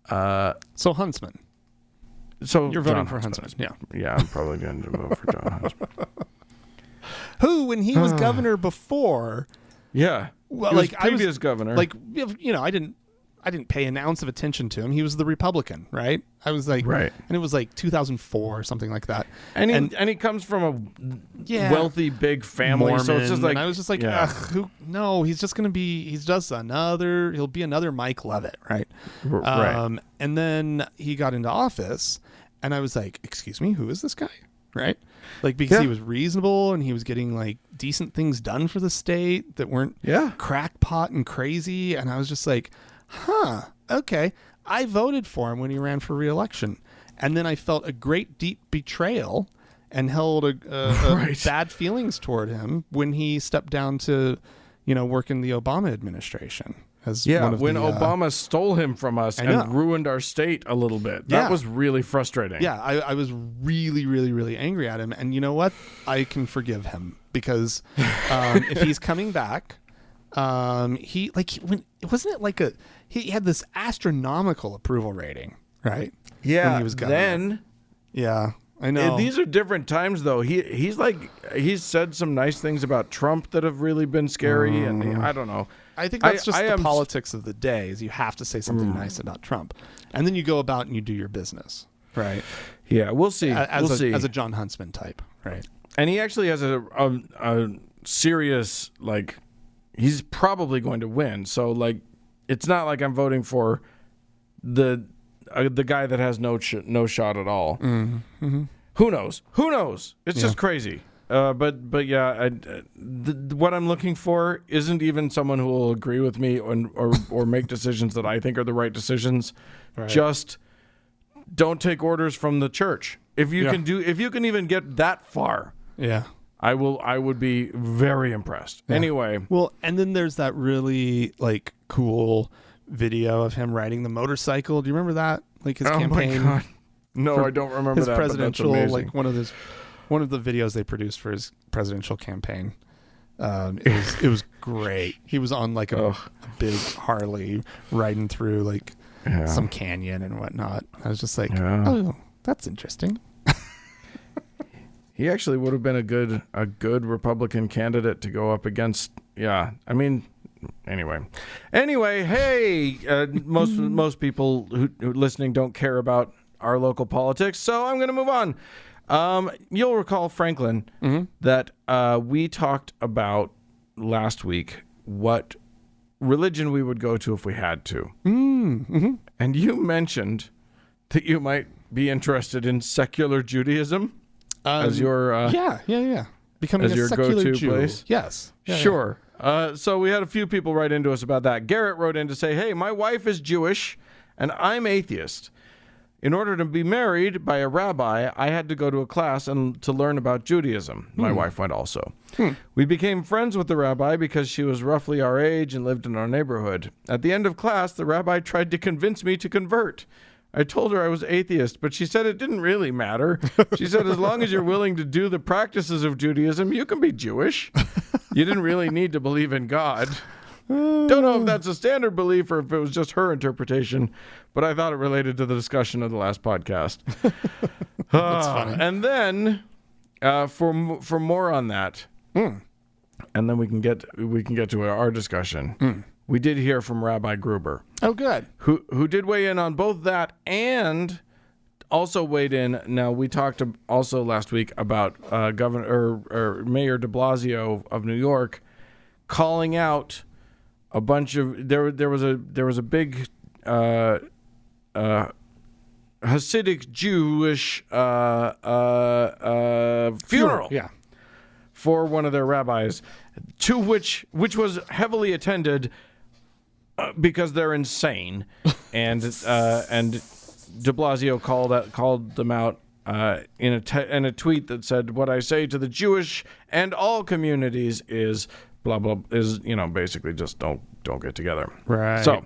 So Huntsman. So you're voting for Huntsman. Yeah, I'm probably going to vote for John Huntsman. Who, when he was governor before, well, he was previous governor. I didn't pay an ounce of attention to him. He was the Republican, right? I was and it was 2004 or something like that. And he comes from a wealthy big family, Mormon, so it's just and I was just ugh, no, he's just going to be, he'll be another Mike Leavitt, right? Right. And then he got into office, and I was like, excuse me, who is this guy? Right? Because he was reasonable and he was getting decent things done for the state that weren't crackpot and crazy. And I was just like, okay. I voted for him when he ran for re-election. And then I felt a great deep betrayal and held a bad feelings toward him when he stepped down to, work in the Obama administration. When Obama stole him from us and ruined our state a little bit. That was really frustrating. Yeah, I was really, really, really angry at him. And you know what? I can forgive him because if he's coming back, he had this astronomical approval rating, right? Yeah. When he was governor. I know. These are different times, though. He's said some nice things about Trump that have really been scary, and I don't know. I think that's just the politics of the day. Is you have to say something nice about Trump, and then you go about and you do your business, right? Yeah, we'll see. As a John Huntsman type, right? And he actually has a serious he's probably going to win. So it's not like I'm voting for the guy that has no shot at all. Mm-hmm. Who knows? It's just crazy. But yeah, what I'm looking for isn't even someone who will agree with me or make decisions that I think are the right decisions. Right. Just don't take orders from the church. If you can even get that far, I would be very impressed. Yeah. Anyway. Well, and then there's that really like cool video of him riding the motorcycle. Do you remember that? Like his campaign. My God. No, I don't remember his that. Presidential, but that's like one of the videos they produced for his presidential campaign. It was great. He was on like a big Harley riding through like some canyon and whatnot. I was just like, oh, that's interesting. He actually would have been a good Republican candidate to go up against. Yeah, I mean, anyway, hey, most people who listening don't care about our local politics, so I'm going to move on. You'll recall, Franklin, that we talked about last week what religion we would go to if we had to, and you mentioned that you might be interested in secular Judaism. As your becoming as a your secular go-to Jew. place. Yes, sure. So we had a few people write into us about that. Garrett wrote in to say, "Hey, my wife is Jewish, and I'm atheist. In order to be married by a rabbi, I had to go to a class and to learn about Judaism. My wife went also. We became friends with the rabbi because she was roughly our age and lived in our neighborhood. At the end of class, the rabbi tried to convince me to convert. I told her I was atheist, but she said it didn't really matter. She said, as long as you're willing to do the practices of Judaism, you can be Jewish. You didn't really need to believe in God. Don't know if that's a standard belief or if it was just her interpretation, but I thought it related to the discussion of the last podcast." That's funny. And then for more on that, and then we can get to our discussion. We did hear from Rabbi Gruber. Oh, good. Who did weigh in on both that and also weighed in. Now, we talked also last week about Mayor de Blasio of New York calling out a bunch of there was a big Hasidic Jewish funeral. Yeah. For one of their rabbis, to which was heavily attended because they're insane, and de Blasio called them out in a tweet that said, "What I say to the Jewish and all communities is blah blah is basically just don't get together." Right. So,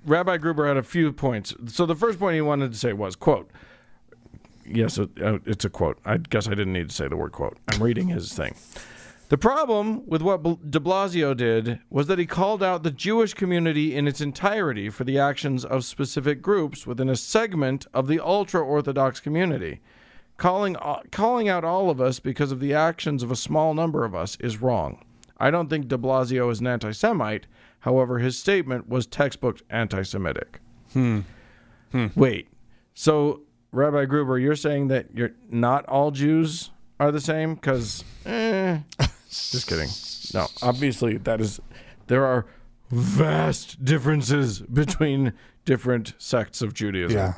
Rabbi Gruber had a few points. So the first point he wanted to say was, quote. Yes, it's a quote. I guess I didn't need to say the word quote. I'm reading his thing. "The problem with what de Blasio did was that he called out the Jewish community in its entirety for the actions of specific groups within a segment of the ultra-Orthodox community. Calling out all of us because of the actions of a small number of us is wrong. I don't think de Blasio is an anti-Semite. However, his statement was textbook anti-Semitic." Wait, so... Rabbi Gruber, you're saying that not all Jews are the same? Because, just kidding. No, obviously there are vast differences between different sects of Judaism.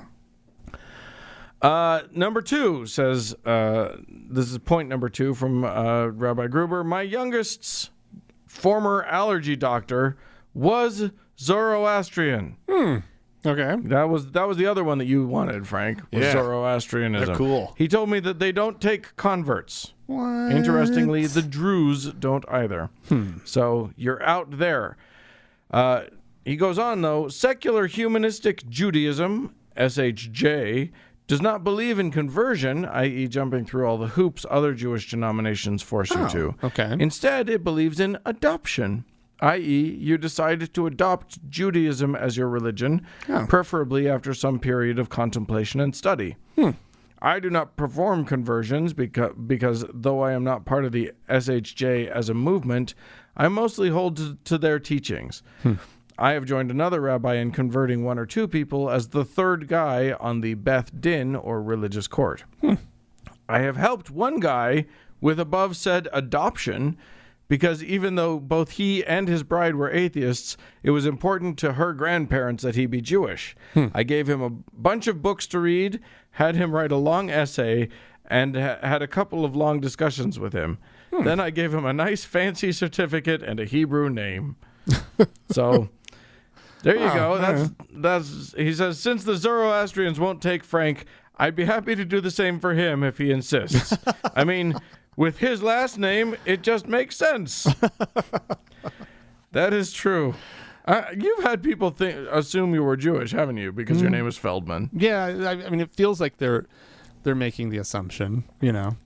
Yeah. Number two says, this is point number 2 from Rabbi Gruber. "My youngest's former allergy doctor was Zoroastrian." Okay. That was the other one that you wanted, Frank, was Zoroastrianism. They're cool. He told me that they don't take converts. What? Interestingly, the Druze don't either. So you're out there. He goes on, though, "Secular humanistic Judaism, SHJ, does not believe in conversion, i.e. jumping through all the hoops other Jewish denominations force you to. Okay. Instead, it believes in adoption, i.e. you decide to adopt Judaism as your religion, preferably after some period of contemplation and study. I do not perform conversions because though I am not part of the SHJ as a movement, I mostly hold to their teachings. I have joined another rabbi in converting 1 or 2 people as the third guy on the Beth Din, or religious court. I have helped one guy with above said adoption because even though both he and his bride were atheists, it was important to her grandparents that he be Jewish. I gave him a bunch of books to read, had him write a long essay, and had a couple of long discussions with him. Then I gave him a nice fancy certificate and a Hebrew name." So there you go. That's he says, "Since the Zoroastrians won't take Frank, I'd be happy to do the same for him if he insists. I mean, with his last name, it just makes sense. That is true. You've had people assume you were Jewish, haven't you? Because your name is Feldman. Yeah, I mean, it feels like they're making the assumption, whatever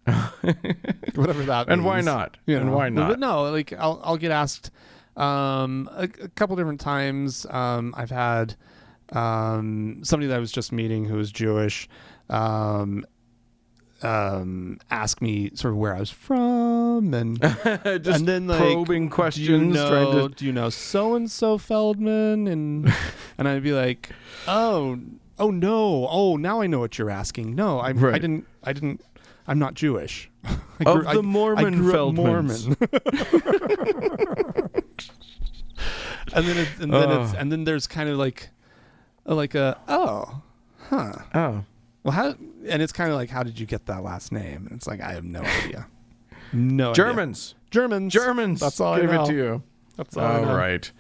that means. And why not? And why not? But no, like I'll get asked a couple different times. I've had somebody that I was just meeting who was Jewish ask me sort of where I was from and just then like probing questions. Do you know so and so Feldman? And I'd be like, oh no, now I know what you're asking. No, I didn't. I'm not Jewish. The Mormon I grew Feldmans. up Mormon. And then there's kind of like well, how? And it's kind of like, how did you get that last name? And it's like, I have no idea. Germans. That's all Give I know. it to you. That's all I know. All right.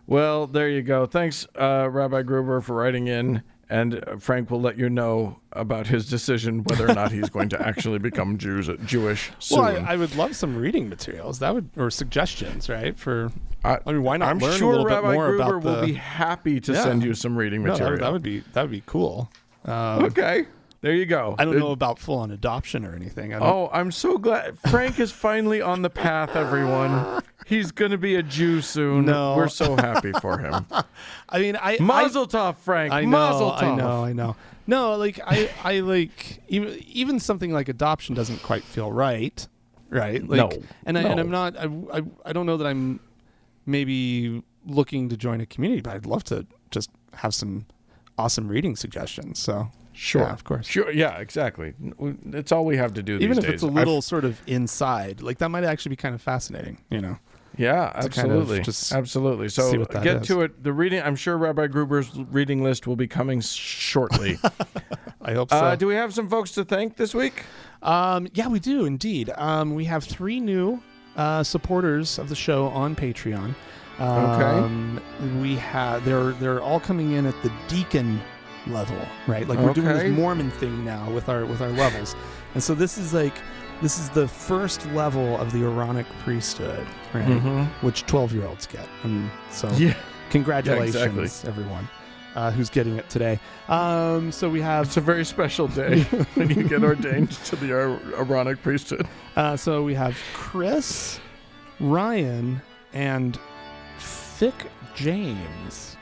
Well, there you go. Thanks, Rabbi Gruber, for writing in. And Frank will let you know about his decision whether or not he's going to actually become Jewish soon. Well, I would love some reading materials or suggestions, right? I mean, why not I'm learn sure a little Rabbi bit more Gruber about will be happy to send you some reading material. That would be cool. Okay. There you go. I don't know about full-on adoption or anything. I'm so glad. Frank is finally on the path, everyone. He's going to be a Jew soon. No. We're so happy for him. I mean, Mazel tov, Frank. I know, Mazel tov. I know. No, like I like even something like adoption doesn't quite feel right? Like, no. I'm not. I don't know that I'm maybe looking to join a community, but I'd love to just have some awesome reading suggestions. So. Sure. Yeah, of course. Sure. Yeah, exactly. It's all we have to do Even these days. Even if it's a little sort of inside, like that might actually be kind of fascinating, Yeah, absolutely. Kind of just absolutely. So get to it. The reading, I'm sure Rabbi Gruber's reading list will be coming shortly. I hope so. Do we have some folks to thank this week? Yeah, we do indeed. We have 3 new supporters of the show on Patreon. We have they're all coming in at the deacon level, right? Like we're doing this Mormon thing now with our levels, and so this is the first level of the Aaronic priesthood, right? Mm-hmm. Which 12-year-olds get, and so congratulations, everyone who's getting it today. So we have it's a very special day when you get ordained to the Aaronic priesthood. So we have Chris, Ryan, and Thick James.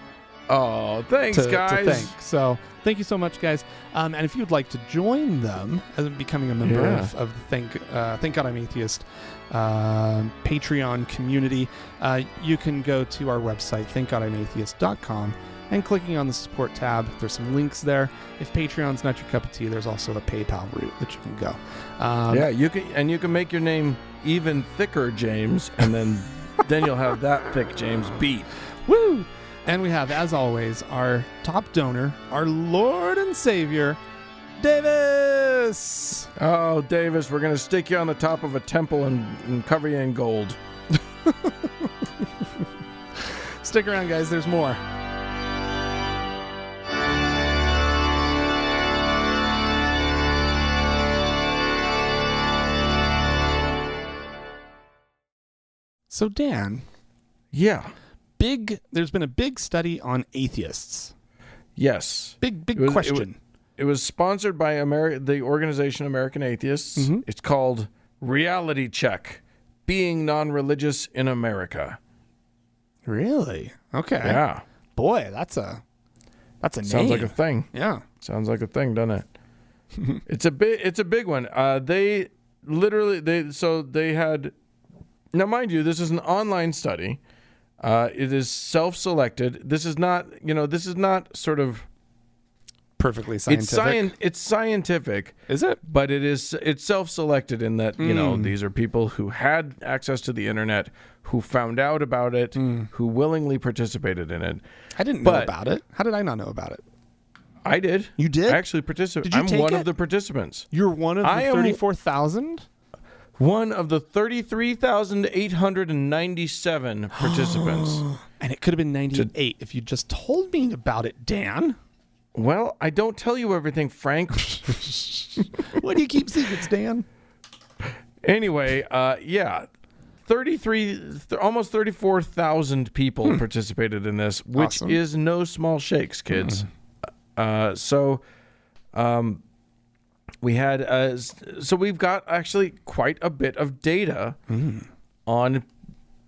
Oh, thanks, guys. So thank you so much, guys. And if you'd like to join them as becoming a member of the Thank God I'm Atheist Patreon community, you can go to our website, thankgodimatheist.com, and clicking on the support tab, there's some links there. If Patreon's not your cup of tea, there's also a PayPal route that you can go. You can make your name even thicker, James, and then you'll have that thick James beat. Woo! And we have, as always, our top donor, our Lord and Savior, Davis. Oh, Davis, we're going to stick you on the top of a temple and cover you in gold. Stick around, guys. There's more. So, Dan. Yeah. There's been a big study on atheists. Yes. Big question. It was sponsored by the organization American Atheists. Mm-hmm. It's called Reality Check: Being Non-Religious in America. Really? Okay. Yeah. Boy, that's a name. Sounds like a thing. Yeah. Sounds like a thing, doesn't it? It's a big one. They had. Now, mind you, this is an online study. It is self-selected. This is not sort of perfectly scientific. It's scientific. Is it? But it's self-selected in that, these are people who had access to the internet, who found out about it, who willingly participated in it. I didn't know about it. How did I not know about it? I did. You did? I actually participated. Did you take one it? of the participants. You're one of the 34,000? One of the 33,897 participants. And it could have been 98 if you just told me about it, Dan. Well, I don't tell you everything, Frank. Why do you keep secrets, Dan? Anyway, almost 34,000 people participated in this, which Awesome. is no small shakes, kids. We had we've got actually quite a bit of data on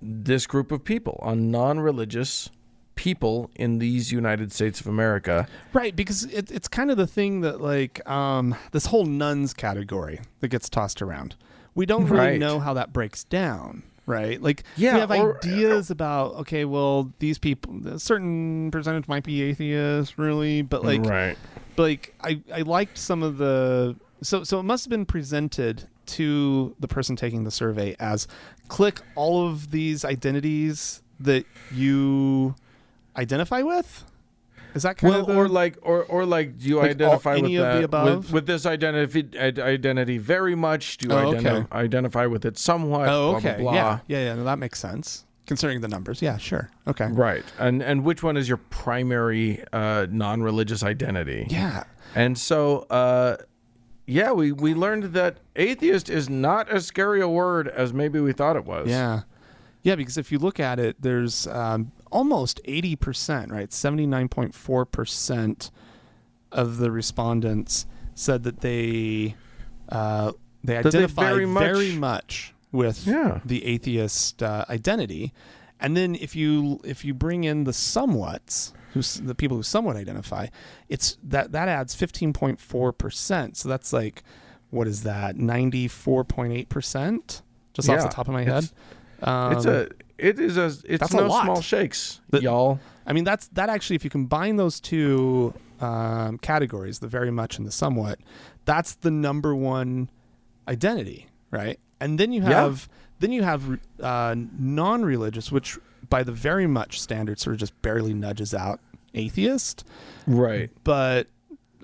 this group of people, on non-religious people in these United States of America. Right, because it's kind of the thing that, like, this whole nuns category that gets tossed around. We don't really know how that breaks down, right? Like, we have ideas about, okay, well, these people, a certain percentage might be atheists, really, but like, I liked some of the, so it must have been presented to the person taking the survey as, click all of these identities that you identify with. Is that kind of the... or like do you identify any with of the above? with this identity very much? Do you identify with it somewhat? Oh, okay. Blah, blah, blah. Yeah. No, that makes sense considering the numbers. Yeah, sure. Okay. Right. And which one is your primary non-religious identity? Yeah. And so we learned that atheist is not as scary a word as maybe we thought it was. Yeah. Yeah, because if you look at it, there's almost 80%, right? 79.4% of the respondents said that they identify very much with the atheist identity. And then if you bring in the somewhats, the people who somewhat identify, it's that adds 15.4%. So that's like, what is that? 94.8%, just off the top of my head. It's that's no a lot. small shakes, y'all. I mean, that actually, if you combine those two categories, the very much and the somewhat, that's the number one identity, right? And then you have non-religious, which by the very much standard sort of just barely nudges out atheist, right? But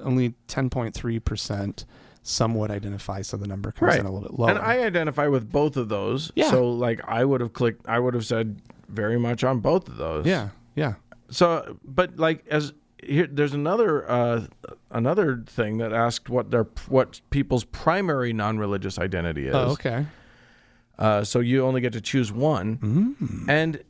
only 10.3% somewhat identify, so the number comes in a little bit lower. And I identify with both of those. Yeah. So like I would have said very much on both of those. Yeah. So, but like there's another thing that asked what people's primary non-religious identity is. Oh, okay. So you only get to choose one, and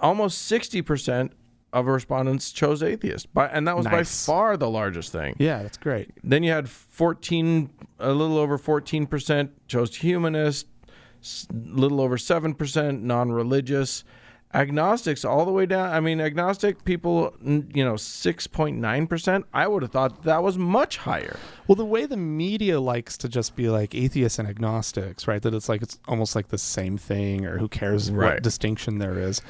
almost 60% of respondents chose atheist, and that was by far the largest thing. Yeah, that's great. Then you had a little over 14% chose humanist, a little over 7% non-religious, agnostics all the way down. I mean, agnostic people, 6.9%. I would have thought that was much higher. Well, the way the media likes to just be like atheists and agnostics, right? That it's almost like the same thing, or who cares what distinction there is.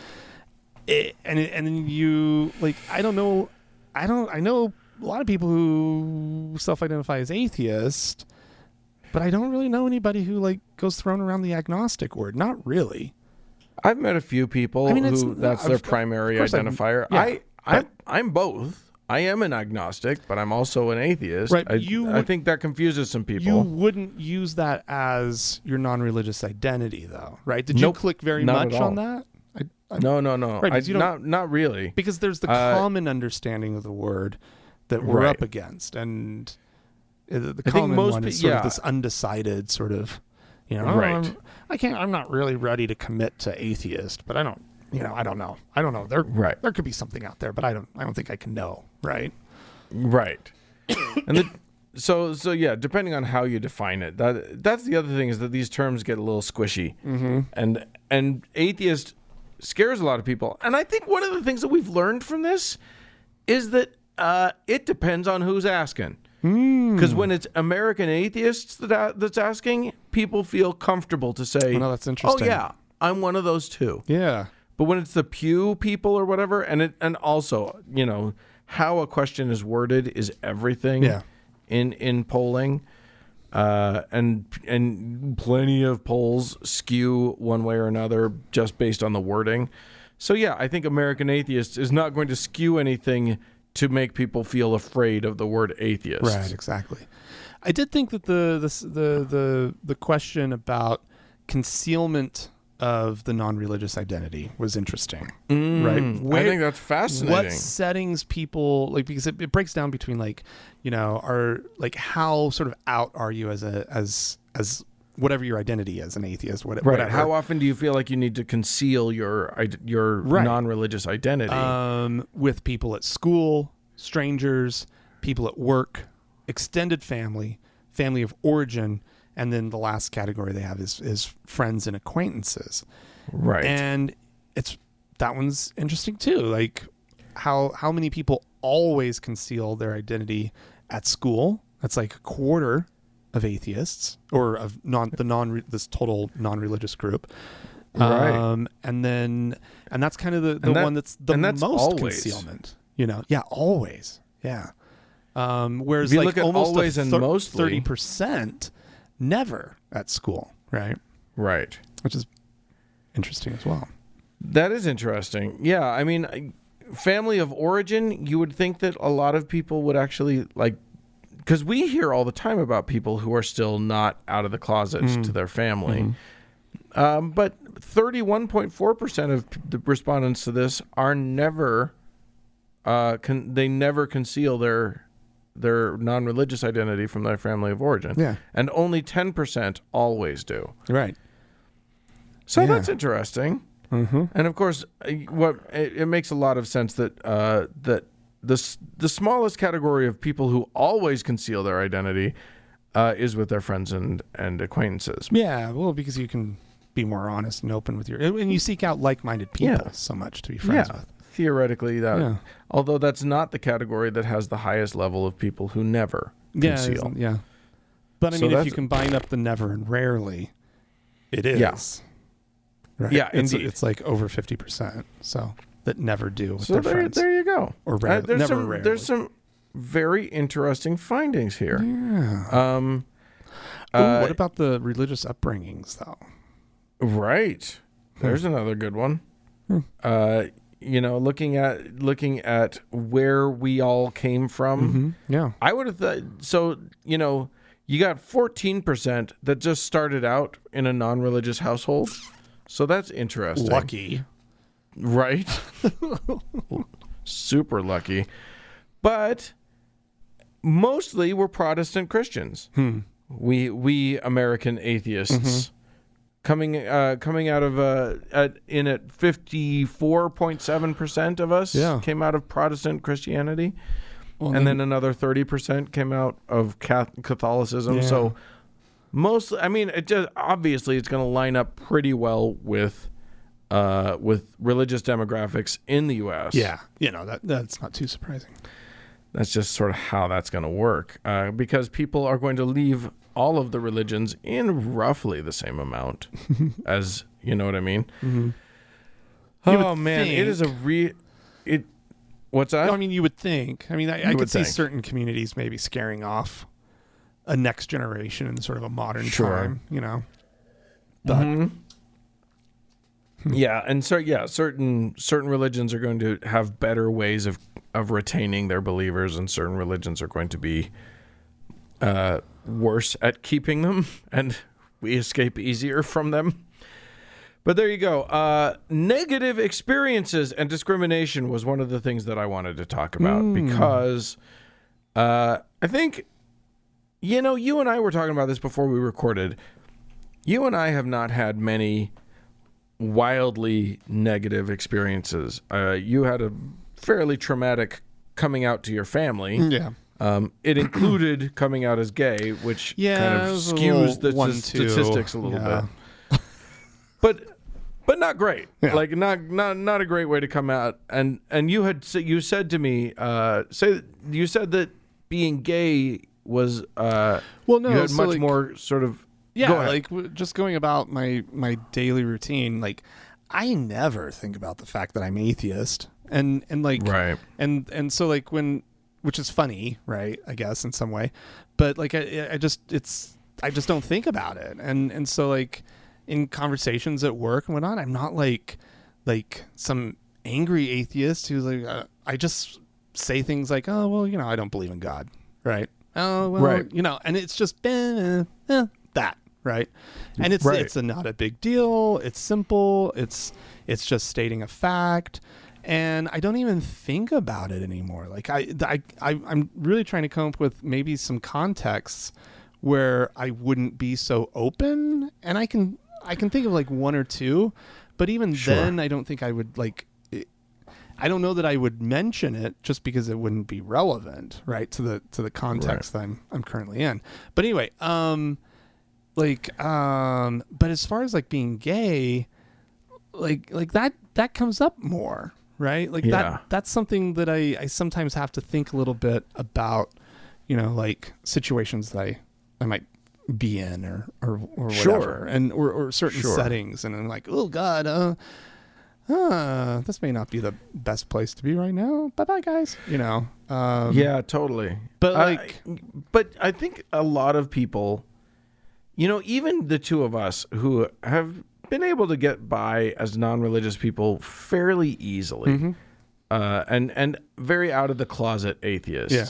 And you like, I know a lot of people who self-identify as atheist, but I don't really know anybody who like goes throwing around the agnostic word. Not really. I've met a few people who that's their primary identifier. I'm both. I am an agnostic, but I'm also an atheist. Right. I think that confuses some people. You wouldn't use that as your non-religious identity, though, right? Did you click very much on that? No. Right, not really. Because there's the common understanding of the word that we're up against, and the common one is sort of this undecided sort of, I'm not really ready to commit to atheist, but I don't know. There could be something out there, but I don't think I can know. Right. And so depending on how you define it, that's the other thing, is that these terms get a little squishy, and atheist scares a lot of people. And I think one of the things that we've learned from this is that it depends on who's asking. Because when it's American Atheists that's asking, people feel comfortable to say, no, that's interesting. Oh yeah, I'm one of those too. Yeah. But when it's the Pew people or whatever, and also, how a question is worded is everything. Yeah. In polling, and plenty of polls skew one way or another just based on the wording. So yeah, I think American Atheists is not going to skew anything to make people feel afraid of the word atheist. Right, exactly. I did think that the question about concealment of the non-religious identity was interesting, right? Where, I think that's fascinating. What settings people like, because it breaks down between like, are like, how sort of out are you as whatever your identity is, an atheist, whatever. How often do you feel like you need to conceal your non-religious identity? With people at school, strangers, people at work, extended family of origin, and then the last category they have is friends and acquaintances. Right. And that one's interesting too. Like how many people always conceal their identity at school? That's like a quarter of atheists, or of this total non-religious group. Right. And that's kind of the one that's the most always. Concealment. Yeah, always. Yeah. Whereas if you like look at almost always and mostly 30% never at school, right? Right. Which is interesting as well. That is interesting. Yeah, I mean, family of origin, you would think that a lot of people would actually like, because we hear all the time about people who are still not out of the closet to their family. But 31.4% of the respondents to this are never, they never conceal their non-religious identity from their family of origin. Yeah. And only 10% always do. Right. So that's interesting. Mm-hmm. And of course, it makes a lot of sense that the smallest category of people who always conceal their identity is with their friends and acquaintances. Yeah, well, because you can be more honest and open with and you seek out like-minded people so much to be friends with. Theoretically, although that's not the category that has the highest level of people who never conceal. Yeah. But I mean, if you combine up the never and rarely, it is. Yeah. Right? Yeah, indeed. It's like over 50%. So that never do with their friends. There you go. Or rarely. Rarely. There's some very interesting findings here. Yeah. What about the religious upbringings, though? Right. There's another good one. Looking at where we all came from. Yeah. I would have thought, so, you got 14% that just started out in a non-religious household. So that's interesting. Lucky. Right? Super lucky. But mostly we're Protestant Christians. We American atheists. Coming out of at 54.7% of us came out of Protestant Christianity, and then another 30% came out of Catholicism. Yeah. So mostly, I mean, it just obviously it's going to line up pretty well with religious demographics in the U.S. Yeah, that's not too surprising. That's just sort of how that's going to work, because people are going to leave all of the religions in roughly the same amount as, you know what I mean? Oh man, it is what's that? No, I mean, you would think. I mean, I could see certain communities maybe scaring off a next generation in sort of a modern time, But yeah, and so certain religions are going to have better ways of retaining their believers, and certain religions are going to be worse at keeping them, and we escape easier from them. But there you go. Negative experiences and discrimination was one of the things that I wanted to talk about, because I think, you and I were talking about this before we recorded. You and I have not had many wildly negative experiences. You had a fairly traumatic coming out to your family. Yeah. It included coming out as gay, which kind of skews the statistics a little bit. But not great. Yeah. Like not a great way to come out. And you said to me, you said that being gay was you had much more sort of just going about my daily routine. Like, I never think about the fact that I'm atheist, and like right, and so like which is funny, right? I guess in some way, but like I just don't think about it, and so like in conversations at work and whatnot, I'm not like some angry atheist who's like I just say things like, oh well, I don't believe in God, right? Oh well, right. And it's just that, right? And it's not a big deal. It's simple. It's just stating a fact. And I don't even think about it anymore. Like I'm really trying to come up with maybe some contexts where I wouldn't be so open. And I can think of like one or two, but even then I don't think I would like, I don't know that I would mention it just because it wouldn't be relevant, right, to the context that I'm currently in. But anyway, but as far as like being gay, like that comes up more, right? Like that's something that I sometimes have to think a little bit about, you know, like situations that I might be in or whatever, and or certain settings, and I'm like, oh God, this may not be the best place to be right now. Bye, guys. You know. Yeah, totally. But but I think a lot of people, you know, even the two of us who have been able to get by as non-religious people fairly easily, and very out of the closet atheists. Yeah.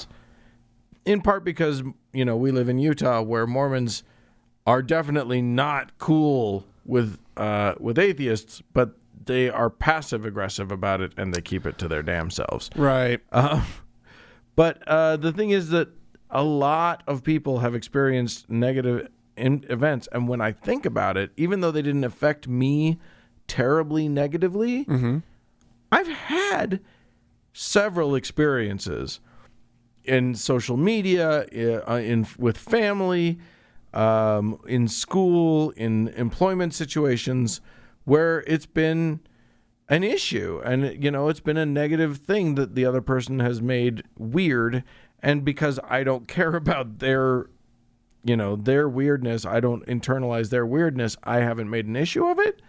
In part because, you know, we live in Utah where Mormons are definitely not cool with atheists, but they are passive aggressive about it and they keep it to their damn selves. Right. But the thing is that a lot of people have experienced negative events. And when I think about it, even though they didn't affect me terribly negatively, I've had several experiences in social media, with family, in school, in employment situations where it's been an issue, and, you know, it's been a negative thing that the other person has made weird. And because I don't care about their weirdness, I don't internalize their weirdness, I haven't made an issue of it,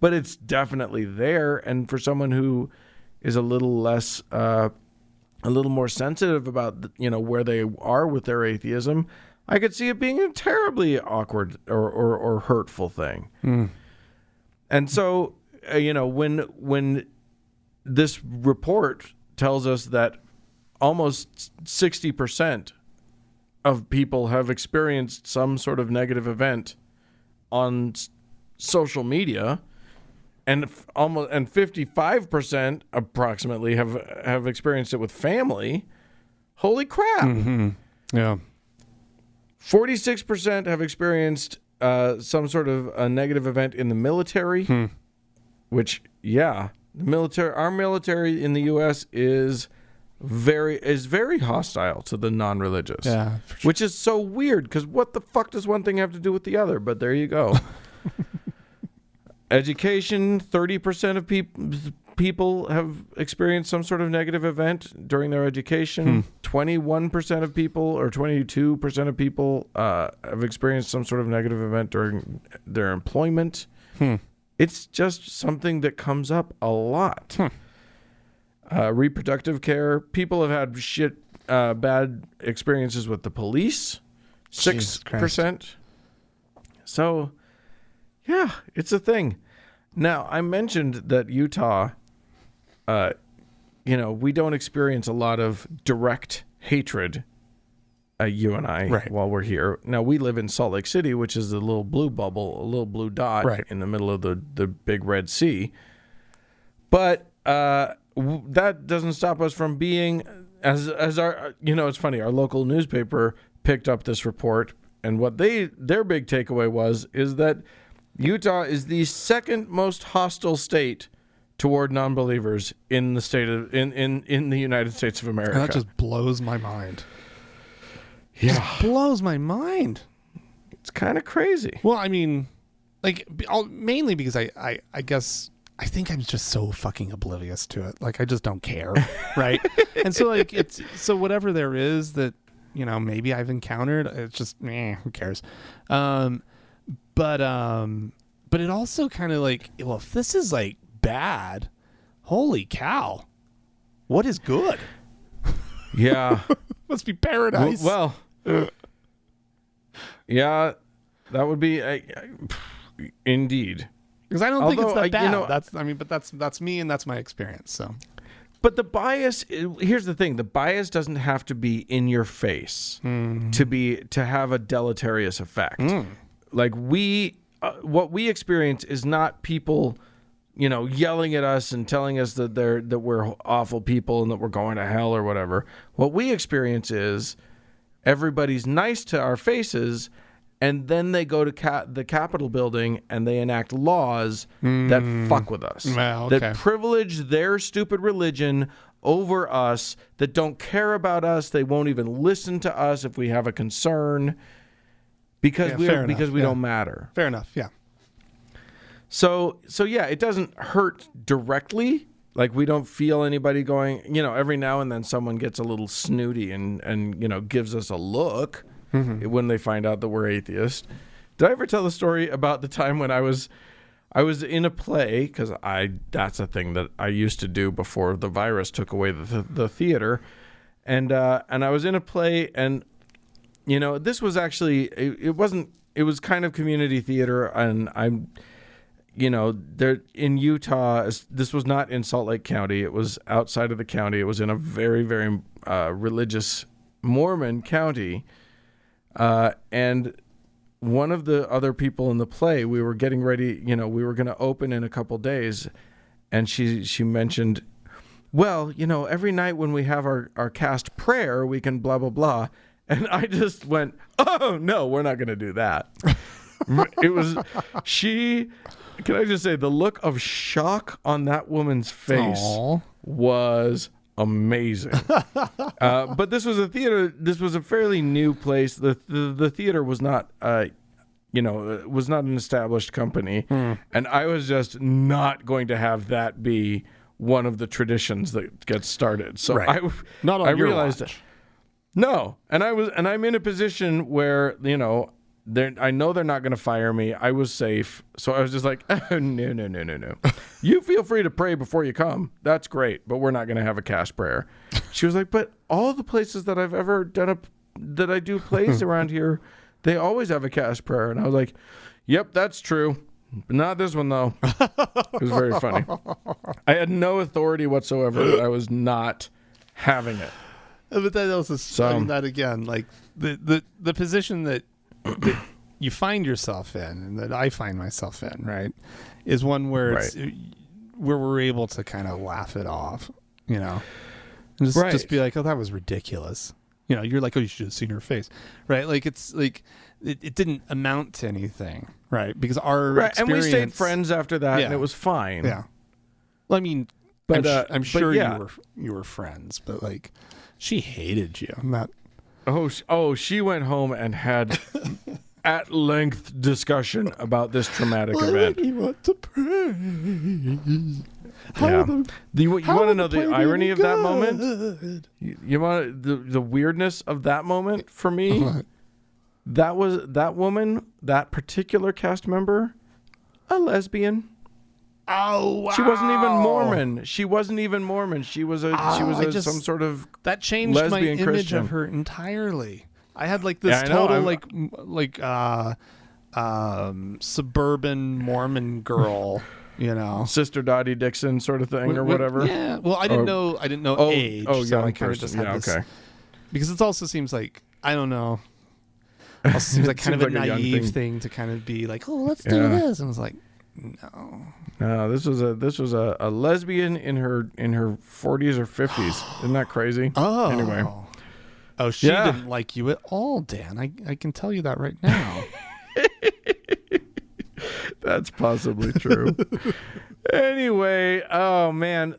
but it's definitely there. And for someone who is a little less, a little more sensitive about, you know, where they are with their atheism, I could see it being a terribly awkward or hurtful thing. And so, you know, when this report tells us that almost 60% of people have experienced some sort of negative event on social media, and 55% approximately have experienced it with family. Holy crap! Yeah. 46% have experienced some sort of a negative event in the military, which, the military, our military in the U.S. is very hostile to the non-religious. Yeah, for sure. Which is so weird, because what the fuck does one thing have to do with the other? But there you go. Education, 30% of people have experienced some sort of negative event during their education. 21% of people, or 22% of people have experienced some sort of negative event during their employment. It's just something that comes up a lot. Reproductive care. People have had bad experiences with the police. 6%. So, yeah, it's a thing. Now, I mentioned that Utah, you know, we don't experience a lot of direct hatred, you and I, while we're here. Now, we live in Salt Lake City, which is a little blue bubble, a little blue dot in the middle of the big Red Sea. But that doesn't stop us from being, as our, you know, it's funny, our local newspaper picked up this report, and what their big takeaway is that Utah is the second most hostile state toward non-believers in the state of in the United States of America. That just blows my mind. Yeah, it just blows my mind. It's kind of crazy. Well, I mean, like, mainly because I guess I think I'm just so fucking oblivious to it. Like, I just don't care, right? And so, like, so whatever there is that, you know, maybe I've encountered, it's just, who cares? But it also kind of like, well, if this is like bad, holy cow, what is good? Yeah. Must be paradise. Well, yeah, that would be indeed. Because I don't think it's that bad. You know, but that's me, and that's my experience. So, but the bias, here's the thing: the bias doesn't have to be in your face to have a deleterious effect. Like what we experience is not people, yelling at us and telling us that we're awful people and that we're going to hell or whatever. What we experience is everybody's nice to our faces, and then they go to the Capitol building and they enact laws that fuck with us, that privilege their stupid religion over us, that don't care about us. They won't even listen to us if we have a concern because we don't matter. Fair enough. Yeah. So yeah, it doesn't hurt directly. Like we don't feel anybody going, every now and then someone gets a little snooty and gives us a look when they find out that we're atheists. Did I ever tell the story about the time when I was in a play, because that's a thing that I used to do before the virus took away the theater, and I was in a play, and this was actually it was kind of community theater, and I'm there in Utah. This was not in Salt Lake County. It was outside of the county. It was in a very, very religious Mormon county, and one of the other people in the play, we were getting ready, we were going to open in a couple days. And she mentioned, well, every night when we have our cast prayer, we can blah, blah, blah. And I just went, oh, no, we're not going to do that. It was, can I just say, the look of shock on that woman's face was amazing. But this was a theater. This was a fairly new place. The theater was not, was not an established company, and I was just not going to have that be one of the traditions that gets started. So I realized it. No, and I'm in a position where I know they're not going to fire me. I was safe. So I was just like, oh, no. You feel free to pray before you come. That's great. But we're not going to have a cast prayer. She was like, but all the places that I've ever done that I do plays around here, they always have a cast prayer. And I was like, yep, that's true. But not this one, though. It was very funny. I had no authority whatsoever, but I was not having it. But that also, that again, like the position that you find yourself in, and that I find myself in, right, is one where where we're able to kind of laugh it off, and just be like, oh, that was ridiculous. You're like, oh, you should have seen her face, right? Like it's like it didn't amount to anything, right? Because our experience, and we stayed friends after that, and it was fine. Yeah. Well, I mean, but I'm sure you were friends, but like she hated you. Not. Oh, she went home and had at length discussion about this traumatic event. You want to pray. You want to know the irony of that moment? You want the weirdness of that moment for me? What? That was that woman, that particular cast member, a lesbian. Oh, wow. She wasn't even Mormon. She was some sort of that changed my image Christian. of her entirely. I had like this total suburban Mormon girl, Sister Dottie Dixon sort of thing or whatever. Yeah. Well, I didn't know age. Oh, so young I kind of person. just had this, because it also seems like, I don't know. It also seems like kind of a naive thing to kind of be like, oh, let's do this, and it's like, no, this was a lesbian in her 40s or 50s. Isn't that crazy? Oh, anyway. Oh, she didn't like you at all, Dan. I can tell you that right now. That's possibly true. Anyway, oh man,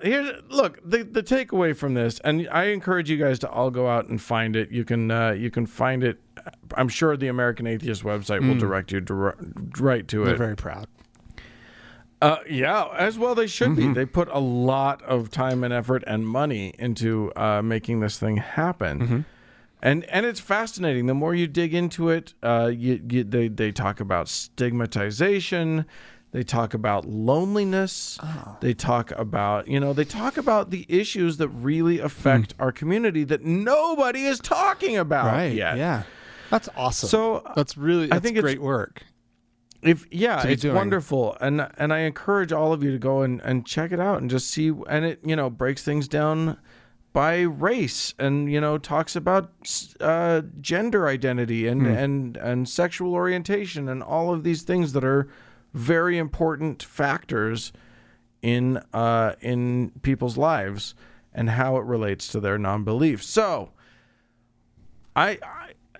look, the takeaway from this, and I encourage you guys to all go out and find it. You can find it. I'm sure the American Atheist website will direct you right to it. They're very proud. Yeah, as well they should be. They put a lot of time and effort and money into making this thing happen. And it's fascinating. The more you dig into it, they talk about stigmatization. They talk about loneliness. They talk about the issues that really affect our community that nobody is talking about yet. Yeah, that's awesome. So that's great work. It's wonderful, and I encourage all of you to go and check it out and just see. And it breaks things down by race, and talks about gender identity and sexual orientation and all of these things that are very important factors in people's lives and how it relates to their non-belief. So I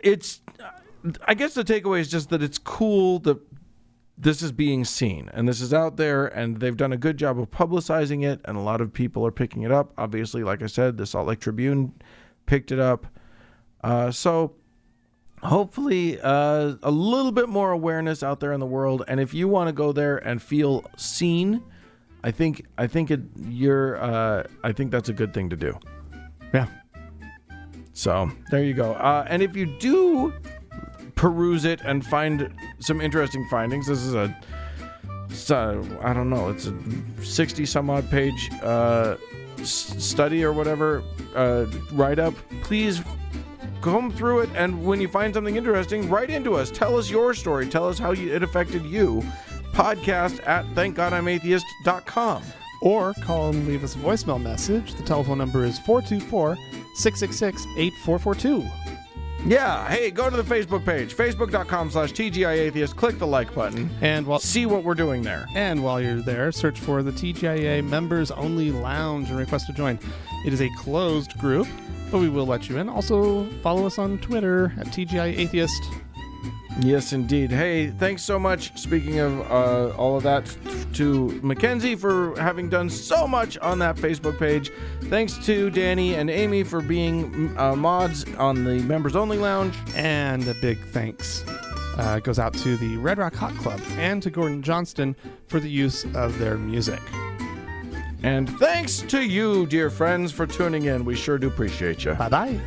guess the takeaway is just that it's cool that this is being seen and this is out there, and they've done a good job of publicizing it, and a lot of people are picking it up. Obviously, like I said, the Salt Lake Tribune picked it up. So hopefully a little bit more awareness out there in the world. And if you want to go there and feel seen, I think that's a good thing to do. Yeah. So there you go. And if you do peruse it and find some interesting findings, this is it's a 60 some odd page study or whatever, write up. Please comb through it, and when you find something interesting, write into us. Tell us your story. Tell us how it affected you. podcast@thankgodimatheist.com. Or call and leave us a voicemail message. The telephone number is 424-666-8442. Yeah, hey, go to the Facebook page, facebook.com/TGIAtheist. Click the like button and see what we're doing there. And while you're there, search for the TGIA Members Only Lounge and request to join. It is a closed group, but we will let you in. Also, follow us on Twitter at TGIA Atheist. Yes, indeed. Hey, thanks so much, speaking of all of that, to Mackenzie for having done so much on that Facebook page. Thanks to Danny and Amy for being mods on the Members Only Lounge. And a big thanks goes out to the Red Rock Hot Club and to Gordon Johnston for the use of their music. And thanks to you, dear friends, for tuning in. We sure do appreciate you. Bye-bye.